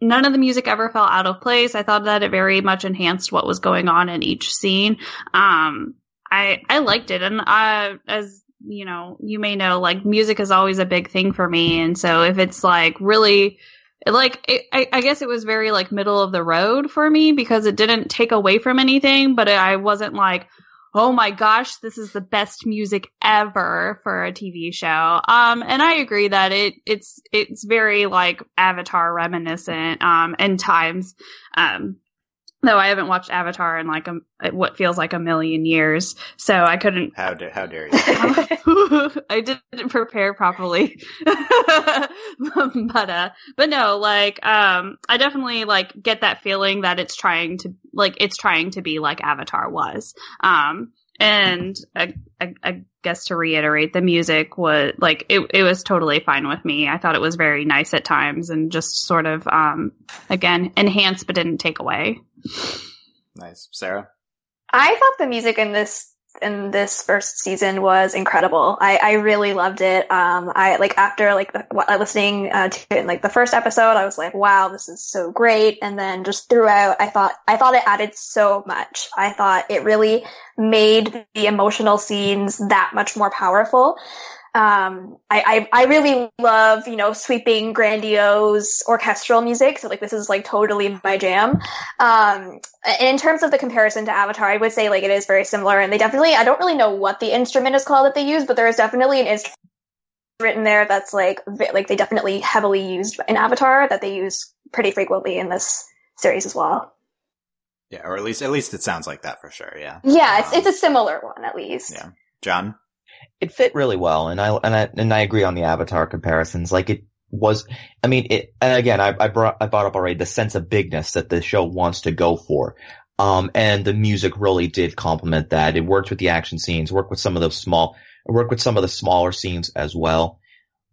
none of the music ever felt out of place. I thought that it very much enhanced what was going on in each scene. I liked it, and as you may know, like music is always a big thing for me, and so if it's like really. I guess it was very like middle of the road for me because it didn't take away from anything, but I wasn't like, oh my gosh, this is the best music ever for a TV show. And I agree that it's very like Avatar reminiscent, in times. Though I haven't watched Avatar in like what feels like a million years, so I couldn't. How dare you? I didn't prepare properly, but no, like I definitely like get that feeling that it's trying to be like Avatar was. And I guess to reiterate, the music was like it was totally fine with me. I thought it was very nice at times and just sort of again enhanced but didn't take away. Nice. Sarah? I thought the music in this first season was incredible. I really loved it. I like after like listening to it in like the first episode, I was like, wow, this is so great. And then just throughout, I thought it added so much. I thought it really made the emotional scenes that much more powerful. I really love, sweeping, grandiose orchestral music. So like this is like totally my jam. In terms of the comparison to Avatar, I would say like it is very similar, and I don't really know what the instrument is called that they use, but there is definitely an instrument written there that's like they definitely heavily used in Avatar that they use pretty frequently in this series as well. Yeah, or at least it sounds like that for sure. Yeah. Yeah, it's a similar one at least. Yeah. John? It fit really well, and I agree on the Avatar comparisons. Like it was, I mean, and again, I brought up already the sense of bigness that the show wants to go for. And the music really did complement that. It worked with the action scenes, worked with some of the smaller scenes as well.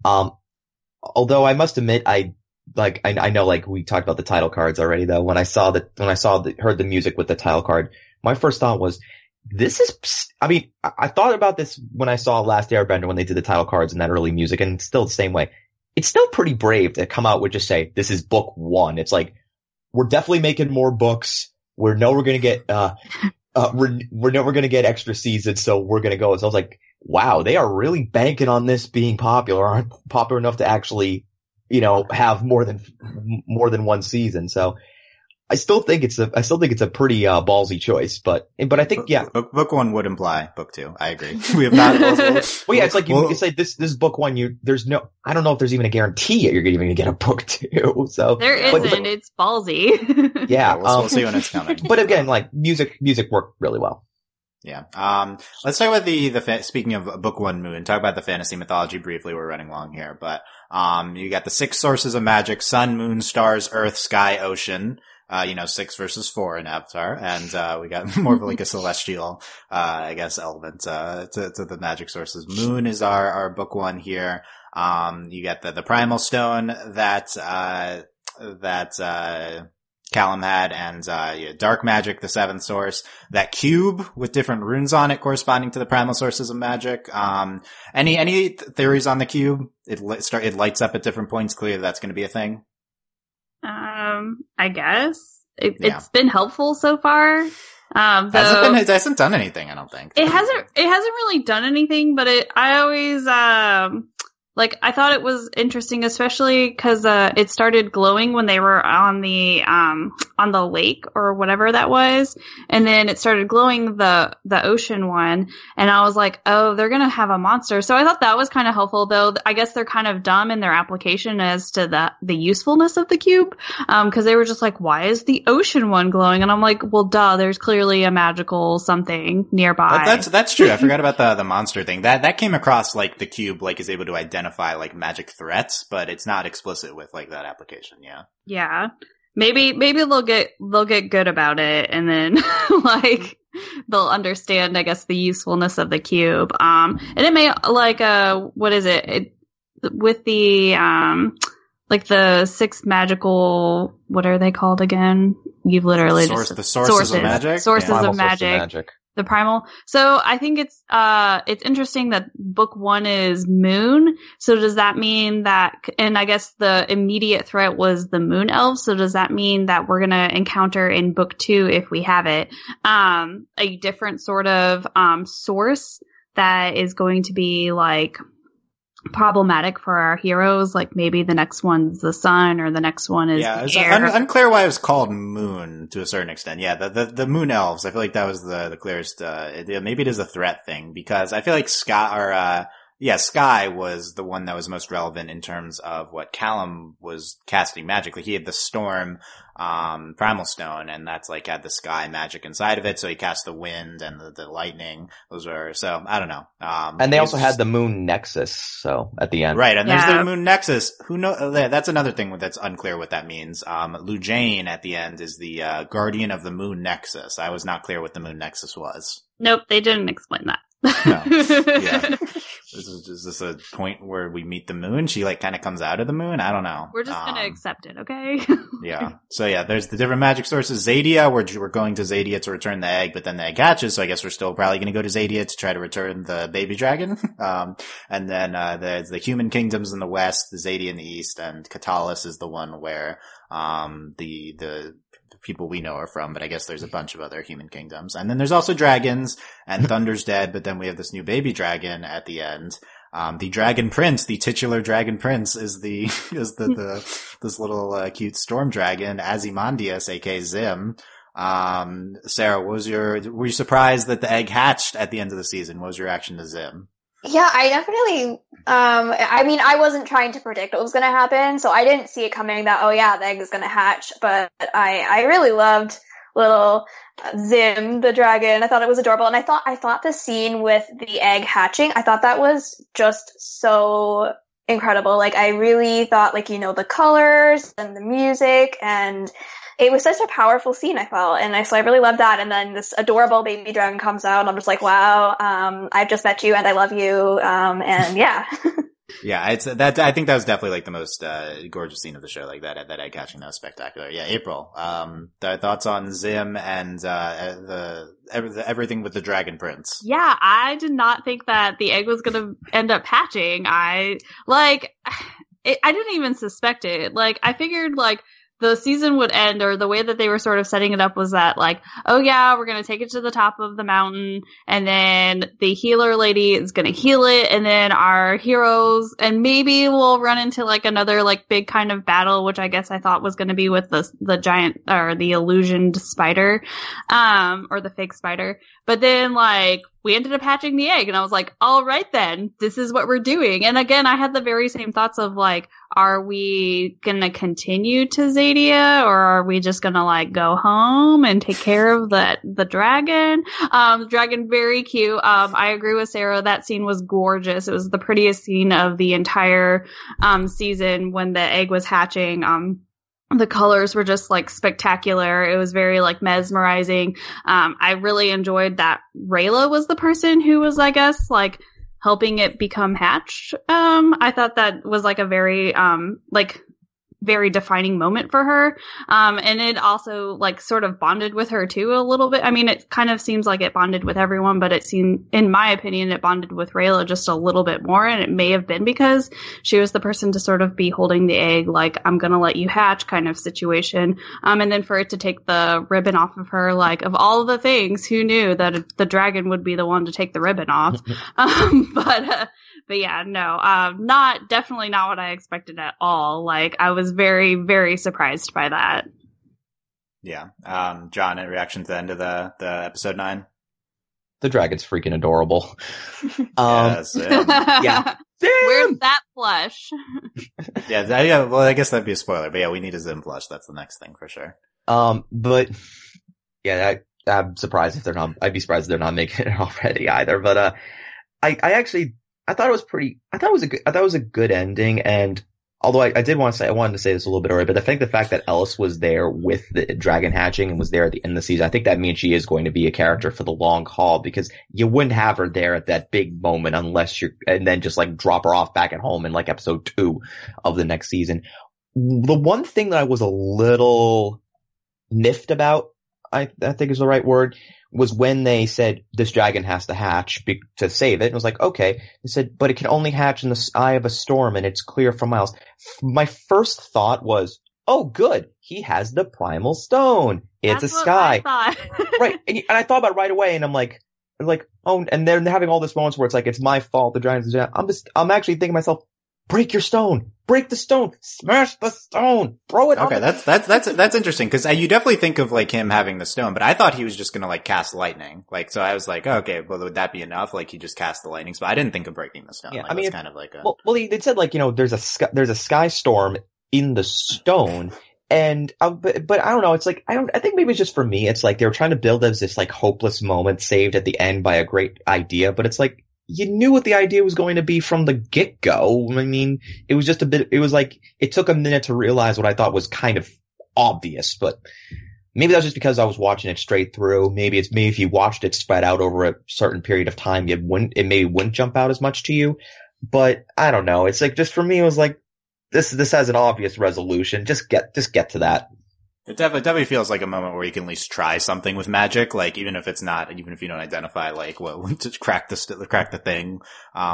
Although I must admit, I know like we talked about the title cards already though. When I heard the music with the title card, my first thought was, I thought about this when I saw Last Airbender when they did the title cards and that early music, and it's still the same way. It's still pretty brave to come out with just say, this is book one. It's like, we're definitely making more books. We know we're going to get, we're never going to get extra seasons, so we're going to go. So I was like, wow, they are really banking on this being popular enough to actually, have more than one season. So I still think it's a pretty ballsy choice, but I think book one would imply book two. I agree. We have not. Well, yeah, it's like you say this book one. I don't know if there's even a guarantee that you're even going to get a book two. So there isn't. It's ballsy. Yeah, we'll see when it's coming. But again, like music worked really well. Yeah. Let's talk about speaking of book one, Moon, talk about the fantasy mythology briefly. We're running long here, but you got the 6 sources of magic: sun, moon, stars, earth, sky, ocean. 6 versus 4 in Avatar, and we got more of like a celestial, element to the magic sources. Moon is our book one here. You get the primal stone that Callum had, and dark magic, the 7th source. That cube with different runes on it corresponding to the primal sources of magic. Any theories on the cube? It lights up at different points. Clearly, that's going to be a thing. I guess it's been helpful so far. It hasn't done anything, I don't think. It hasn't really done anything, but I always, I thought it was interesting, especially because it started glowing when they were on the lake or whatever that was, and then it started glowing the ocean one, and I was like, oh, they're gonna have a monster. So I thought that was kind of helpful, though. I guess they're kind of dumb in their application as to the usefulness of the cube, because they were just like, why is the ocean one glowing? And I'm like, well, duh, there's clearly a magical something nearby. That's true. I forgot about the monster thing. That came across like the cube is able to identify like magic threats, but it's not explicit with like that application. Yeah. Maybe they'll get good about it, and then like they'll understand, I guess, the usefulness of the cube. And it may what is it with the like the 6 magical, what are they called again? You've literally the sources of magic. Sources of magic. The primal. So I think it's interesting that book 1 is moon. So does that mean that, and I guess the immediate threat was the moon elves. So does that mean that we're going to encounter in book 2, if we have it, a different sort of, source that is going to be like problematic for our heroes? Like maybe the next one's the sun, or the next one is it's the air. unclear why it was called moon to a certain extent. Yeah, the moon elves, I feel like that was the clearest. Maybe it is a threat thing, because I feel like Sky was the one that was most relevant in terms of what Callum was casting magic. Like he had the storm, primal stone, and that's like had the sky magic inside of it. So he cast the wind and the lightning. Those were, so I don't know. And they also had the moon nexus. So at the end, right. And there's the moon nexus. Who know? That's another thing that's unclear what that means. Lou Jane at the end is the guardian of the moon nexus. I was not clear what the moon nexus was. Nope, they didn't explain that. No. Yeah. Is this a point where we meet the moon? She like kind of comes out of the moon? I don't know. We're just gonna accept it, okay? Yeah. So yeah, there's the different magic sources. Zadia, we're going to Zadia to return the egg, but then the egg hatches, so I guess we're still probably gonna go to Zadia to try to return the baby dragon. And then there's the human kingdoms in the west, the Zadia in the east, and Katalis is the one where the people we know are from, but I guess there's a bunch of other human kingdoms. And then there's also dragons, and Thunder's dead, but then we have this new baby dragon at the end. The Dragon Prince, the titular Dragon Prince is this little cute storm dragon, Ozymandias, aka Zim. Sarah, were you surprised that the egg hatched at the end of the season? What was your reaction to Zim? Yeah, I definitely, I wasn't trying to predict what was going to happen, so I didn't see it coming that, oh yeah, the egg is going to hatch, but I really loved little Zim, the dragon. I thought it was adorable, and I thought the scene with the egg hatching, I thought that was just so incredible. Like, I really thought, the colors and the music, and it was such a powerful scene, I felt, and so I really loved that. And then this adorable baby dragon comes out, and I'm just like, wow, I've just met you, and I love you, and yeah. Yeah, I think that was definitely like the most gorgeous scene of the show, like that egg hatching. That was spectacular. Yeah, April, the thoughts on Zim and everything with the Dragon Prince. Yeah, I did not think that the egg was gonna end up hatching. I didn't even suspect it. Like, I figured the season would end, or the way that they were sort of setting it up was that, oh yeah, we're going to take it to the top of the mountain, and then the healer lady is going to heal it, and then our heroes, and maybe we'll run into another big kind of battle, which I guess I thought was going to be with the giant, or the illusioned spider, or the fake spider. But then we ended up hatching the egg, and I was like, all right then, this is what we're doing. And again, I had the very same thoughts of are we gonna continue to Zadia, or are we just gonna go home and take care of the dragon? The dragon, very cute. I agree with Sarah, that scene was gorgeous. It was the prettiest scene of the entire season when the egg was hatching. The colors were just spectacular. It was very mesmerizing. I really enjoyed that Rayla was the person who was, I guess, helping it become hatched. I thought that was a very very defining moment for her. And it also like sort of bonded with her too a little bit. I mean, it kind of seems like it bonded with everyone, but it seemed, in my opinion, it bonded with Rayla just a little bit more. And it may have been because she was the person to sort of be holding the egg, like, I'm going to let you hatch kind of situation. And then for it to take the ribbon off of her, like, of all the things, who knew that the dragon would be the one to take the ribbon off? But yeah, no, definitely not what I expected at all. Like, I was very, very surprised by that. Yeah. John, any reaction to the end of the episode 9? The dragon's freaking adorable. Yes, yeah. Where's that plush? yeah. Well, I guess that'd be a spoiler, but yeah, we need a Zim plush. That's the next thing for sure. But yeah, I'm surprised if they're not. I'd be surprised if they're not making it already either. But I thought it was a good ending, and although I wanted to say this a little bit earlier, but I think the fact that Ellis was there with the dragon hatching and was there at the end of the season, I think that means she is going to be a character for the long haul, because you wouldn't have her there at that big moment and then just like drop her off back at home in like episode 2 of the next season. The one thing that I was a little miffed about, I think is the right word, was when they said this dragon has to hatch to save it. And it was like, okay. They said, but it can only hatch in the eye of a storm and it's clear for miles. My first thought was, oh, good. He has the primal stone. It's That's a sky. Right. And I thought about it right away, and I'm like, oh, and they're having all this moments where it's like, it's my fault. The dragon's, I'm actually thinking to myself, break your stone. Break the stone. Smash the stone. Throw it. Okay, that's interesting, because you definitely think of like him having the stone, but I thought he was just gonna like cast lightning. Like, so I was like, okay, well, would that be enough? Like, he just cast the lightning, but I didn't think of breaking the stone. Yeah, like, I mean, it's kind of like a they said like, there's a sky storm in the stone, and but I don't know. It's like I think maybe it's just for me. It's like they were trying to build as this like hopeless moment saved at the end by a great idea, but it's like, you knew what the idea was going to be from the get-go. I mean, it was just it was like, it took a minute to realize what I thought was kind of obvious, but maybe that's just because I was watching it straight through. Maybe if you watched it spread out over a certain period of time, it maybe wouldn't jump out as much to you. But I don't know. It's like, just for me, it was like, this has an obvious resolution. Just get to that. It definitely feels like a moment where you can at least try something with magic, like even if you don't identify like what to crack the thing,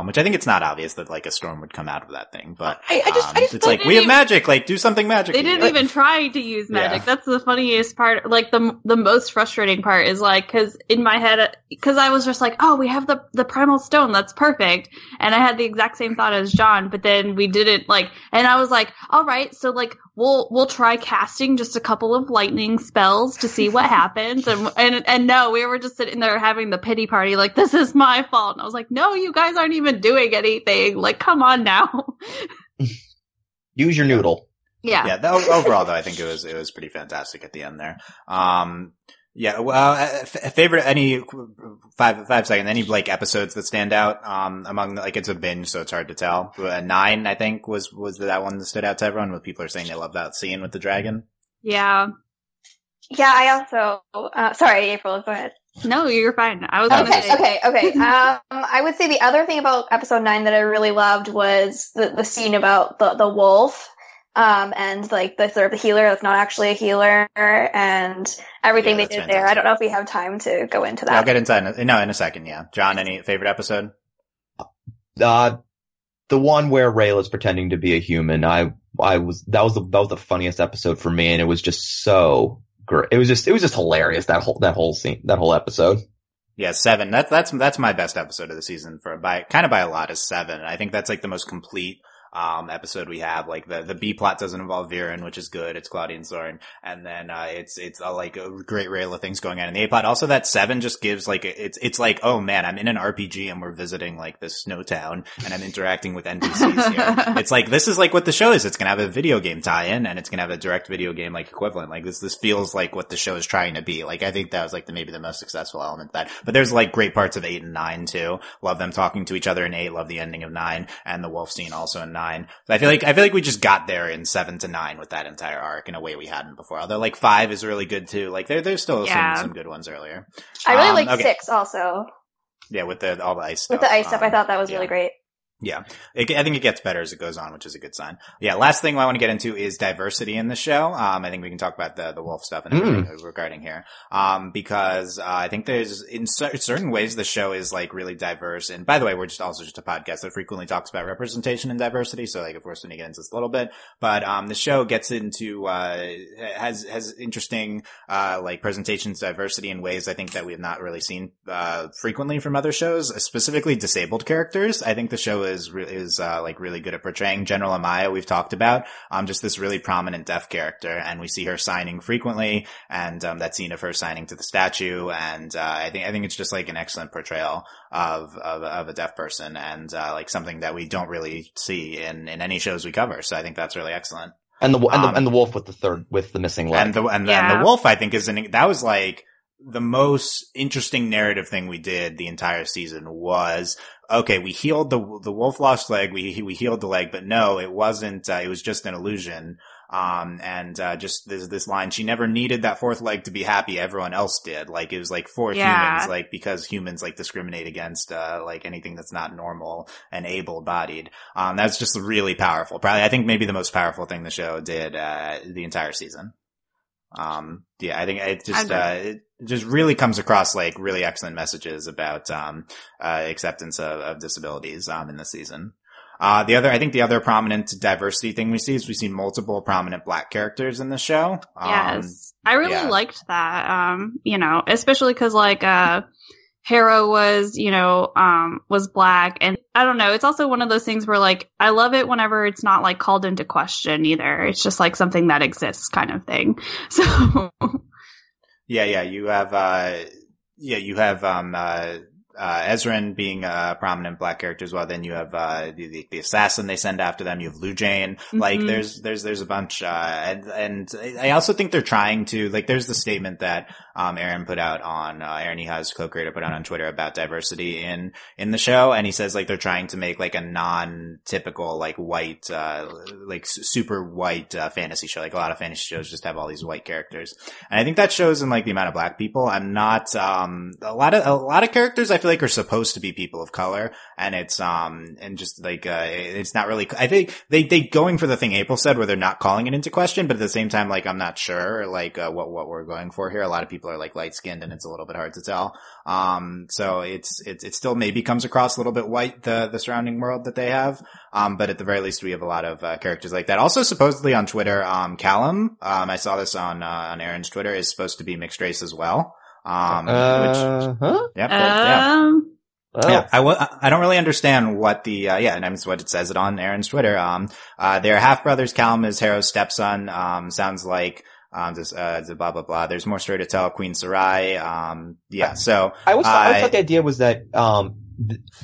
which I think it's not obvious that like a storm would come out of that thing, but it's like, we have magic, like do something magic. They didn't even try to use magic. Yeah. That's the funniest part. Like the most frustrating part is like, cause in my head, cause I was just like, oh, we have the primal stone, that's perfect. And I had the exact same thought as John, but then we didn't like, and I was like, all right, so like, we'll try casting just a couple of lightning spells to see what happens. And no, we were just sitting there having the pity party, like, this is my fault. And I was like, no, you guys aren't even doing anything. Like, come on now. Use your noodle. Yeah. Yeah. Overall, though, I think it was pretty fantastic at the end there. Yeah, well, favorite, any 5 seconds, any like episodes that stand out, among, like, it's a binge, so it's hard to tell. 9, I think, was that one that stood out to everyone, with people are saying they love that scene with the dragon. Yeah. Yeah, I also, sorry, April, go ahead. No, you're fine. I was gonna say. Okay. I would say the other thing about episode 9 that I really loved was the scene about the wolf. And like the sort of the healer that's not actually a healer, and everything they did fantastic there. I don't know if we have time to go into that. Yeah, I'll get into in a second. Yeah, John, any favorite episode? The one where Rayla's pretending to be a human. That was the funniest episode for me, and it was just so great. It was just hilarious, that whole scene, that whole episode. Yeah, 7. That's my best episode of the season by a lot, is 7. I think that's like the most complete episode we have. Like the B plot doesn't involve Viren, which is good. It's Claudia and Soren. And then, it's like a great Rayla things going on in the A plot. Also, that 7 just gives like, it's like, oh man, I'm in an RPG and we're visiting like this snow town and I'm interacting with NPCs here. It's like, this is like what the show is. It's gonna have a video game tie-in and it's gonna have a direct video game like equivalent. Like this feels like what the show is trying to be. Like, I think that was like maybe the most successful element of that. But there's like great parts of 8 and 9 too. Love them talking to each other in 8. Love the ending of 9 and the wolf scene also in 9. So I feel like we just got there in 7 to 9 with that entire arc in a way we hadn't before. Although like 5 is really good too. Like there's still some good ones earlier. I really like 6 also. Yeah, with all the ice stuff. With the ice stuff, I thought that was really great. Yeah. I think it gets better as it goes on, which is a good sign. Yeah. Last thing I want to get into is diversity in the show. I think we can talk about the wolf stuff and everything regarding here. Because, I think there's, in certain ways, the show is like really diverse. And by the way, we're just a podcast that frequently talks about representation and diversity. So like, of course, when you get into this a little bit, but, the show gets into, has interesting, like presentations, diversity in ways I think that we have not really seen, frequently from other shows, specifically disabled characters. I think the show is like really good at portraying General Amaya. We've talked about just this really prominent deaf character, and we see her signing frequently, and that scene of her signing to the statue, and I think it's just like an excellent portrayal of a deaf person, and like something that we don't really see in any shows we cover. So I think that's really excellent. And the wolf with the missing leg, and the wolf, I think, that was like the most interesting narrative thing we did the entire season was, okay, we healed the wolf lost leg, we healed the leg, but no, it wasn't, it was just an illusion. Just this line, she never needed that fourth leg to be happy, everyone else did. Like, it was like for humans, like, because humans like discriminate against, like anything that's not normal and able-bodied. That's just really powerful. Probably, I think maybe the most powerful thing the show did, the entire season. I think it just really comes across like really excellent messages about, acceptance of disabilities, in the season. I think the other prominent diversity thing we see is we see multiple prominent Black characters in the show. Yes. I really liked that, especially cause like, Harrow was, was Black, and I don't know, it's also one of those things where like, I love it whenever it's not like called into question either. It's just like something that exists kind of thing. So. You have, Ezran being a prominent Black character as well. Then you have, the assassin they send after them. You have Lou Jane. Mm-hmm. Like, there's a bunch, and I also think they're trying to, like, there's the statement that, Aaron put out on, Aaron Eha's co-creator put out on Twitter about diversity in the show. And he says, like, they're trying to make, like, a non-typical, like, white, like, super white, fantasy show. Like, a lot of fantasy shows just have all these white characters. And I think that shows in, like, the amount of Black people. I'm not, a lot of characters I feel like are supposed to be people of color, and it's and just like it's not really. I think they going for the thing April said where they're not calling it into question, but at the same time, like, I'm not sure like what we're going for here. A lot of people are like light skinned, and it's a little bit hard to tell. So it still maybe comes across a little bit white, the surrounding world that they have. But at the very least, we have a lot of characters like that. Also, supposedly on Twitter, Callum, I saw this on Aaron's Twitter, is supposed to be mixed race as well. I don't really understand what and that's what it says it on Aaron's Twitter. They're half brothers. Callum is Harrow's stepson. Sounds like, blah, blah, blah. There's more story to tell. Queen Sarai. So. I always thought the idea was that,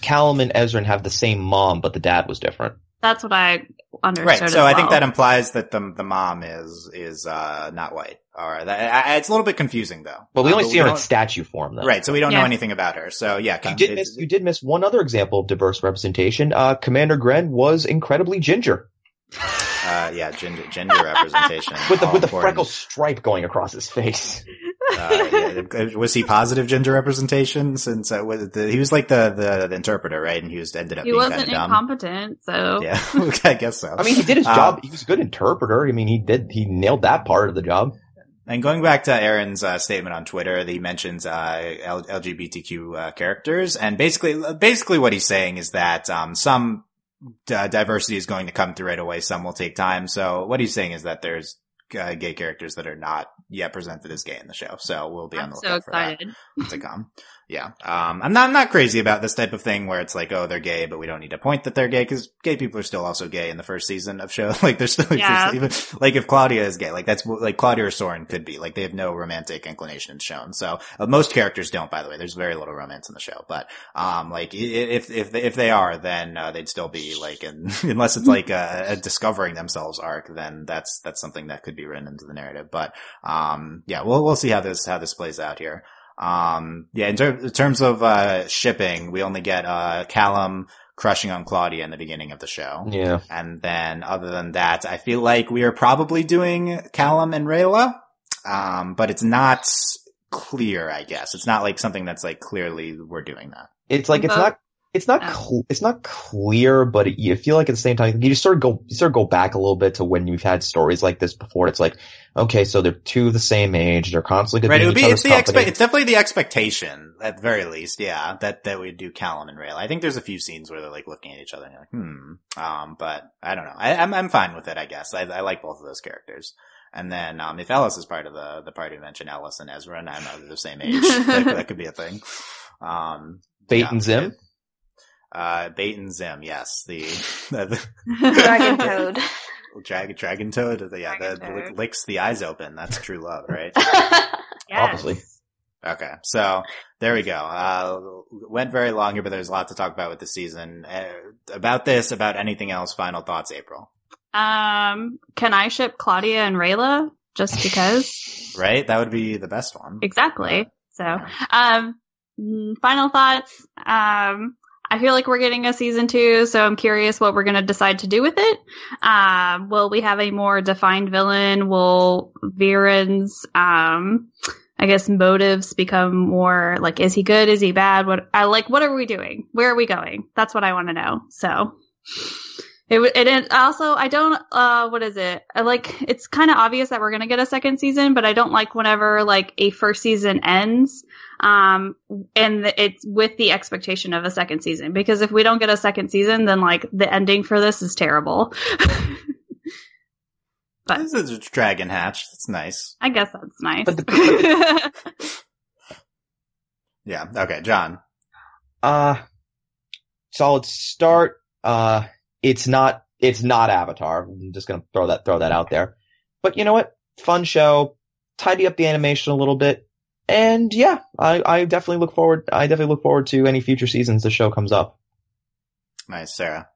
Callum and Ezran have the same mom, but the dad was different. That's what I understood. Right. So I think that implies that the mom is not white. Or it's a little bit confusing though. But we only see her in statue form though. Right. So we don't know anything about her. So yeah. You did miss one other example of diverse representation. Commander Gren was incredibly ginger. Gender representation. with the freckle stripe going across his face. Was he positive gender representation? Since he was like the interpreter, right? And he ended up being kind of dumb. He wasn't incompetent, so yeah, I guess so. I mean, he did his job. He was a good interpreter. I mean, he nailed that part of the job. And going back to Aaron's statement on Twitter, he mentions LGBTQ characters, and basically what he's saying is that some diversity is going to come through right away. Some will take time. So what he's saying is that there's gay characters that are not yet presented as gay in the show. So we'll be on the lookout for that to come. Yeah. I'm not crazy about this type of thing where it's like, oh, they're gay, but we don't need to point that they're gay, because gay people are still also gay in the first season of show. Like, they're still, even, like, if Claudia is gay, like, that's, like, Claudia or Soren could be. Like, they have no romantic inclination shown. So, most characters don't, by the way. There's very little romance in the show. But, like, if they are, then, they'd still be, like, unless it's like a discovering themselves arc, then that's something that could be written into the narrative. But, we'll see how this plays out here. In terms of, shipping, we only get, Callum crushing on Claudia in the beginning of the show. Yeah. And then other than that, I feel like we are probably doing Callum and Rayla. But it's not clear, I guess. It's not like something that's like clearly we're doing that. It's like, it's not it's not it's not clear, but you feel like at the same time you just sort of go back a little bit to when you've had stories like this before. It's like, okay, so they're two the same age, they're constantly right. each other's company. It's definitely the expectation at the very least, yeah, that we do Callum and Rayla. I think there's a few scenes where they're like looking at each other and you're like, but I don't know. I'm fine with it, I guess. I like both of those characters. And then, if Ellis is part of the party, mention Ellis and Ezran. I know they're the same age. that could be a thing. Bait and Zim? Bait and Zim, yes. The Dragon Toad. Dragon Toad? That licks the eyes open. That's true love, right? Yes. Obviously. Okay, so there we go. Went very long here, but there's a lot to talk about with the season. About anything else, final thoughts, April? Can I ship Claudia and Rayla just because? Right? That would be the best one. Exactly. So, final thoughts. I feel like we're getting a season 2, so I'm curious what we're going to decide to do with it. Will we have a more defined villain? Will Viren's, I guess, motives become more like, is he good? Is he bad? What are we doing? Where are we going? That's what I want to know. So. Also, I don't, what is it? It's kind of obvious that we're going to get a second season, but I don't like whenever, like, a first season ends, and it's with the expectation of a second season. Because if we don't get a second season, then, like, the ending for this is terrible. But this is a dragon hatch. That's nice. I guess that's nice. Yeah. Okay, John. Solid start. It's not Avatar. I'm just gonna throw that out there. But you know what? Fun show. Tidy up the animation a little bit. And yeah, I definitely look forward to any future seasons the show comes up. Nice, Sarah.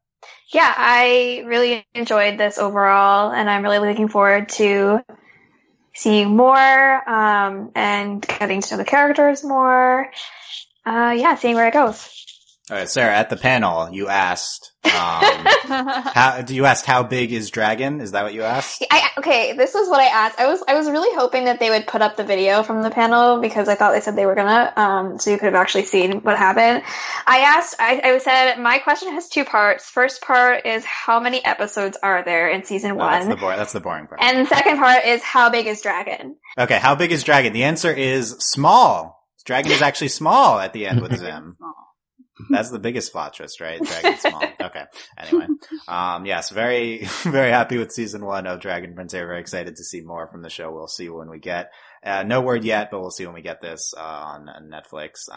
Yeah, I really enjoyed this overall, and I'm really looking forward to seeing more, and getting to know the characters more. Seeing where it goes. All right, Sarah, at the panel, you asked, how big is Dragon? Is that what you asked? Okay, this is what I asked. I was really hoping that they would put up the video from the panel because I thought they said they were gonna, so you could have actually seen what happened. I said, my question has 2 parts. First part is how many episodes are there in season 1? That's the boring part. And the second part is how big is Dragon? Okay, how big is Dragon? The answer is small. Dragon is actually small at the end with Zim. That's the biggest plot twist, right? Dragon small. Okay. Anyway. Yes, very, very happy with season 1 of Dragon Prince. Very excited to see more from the show. We'll see when we get, no word yet, but we'll see when we get this, on Netflix.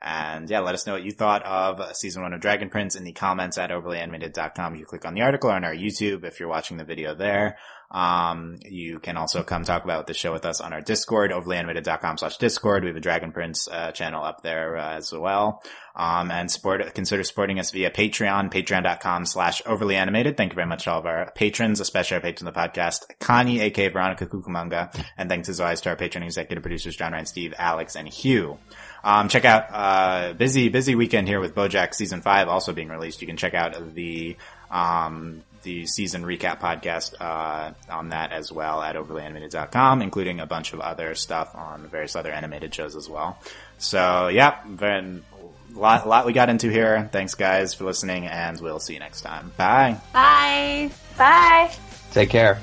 And yeah, let us know what you thought of season 1 of Dragon Prince in the comments at overlyanimated.com. You click on the article or on our YouTube if you're watching the video there. You can also come talk about the show with us on our Discord, overlyanimated.com/Discord. We have a Dragon Prince, channel up there, as well. And consider supporting us via Patreon, patreon.com/overlyanimated. Thank you very much to all of our patrons, especially our patrons of the podcast, Connie, aka Veronica Kukumanga, and thanks as always to our Patreon executive producers, John, Ryan, Steve, Alex, and Hugh. Check out, busy weekend here with BoJack season 5 also being released. You can check out the season recap podcast, on that as well at overlyanimated.com, including a bunch of other stuff on various other animated shows as well. So yeah, a lot we got into here. Thanks guys for listening, and we'll see you next time. Bye. Bye. Bye. Take care.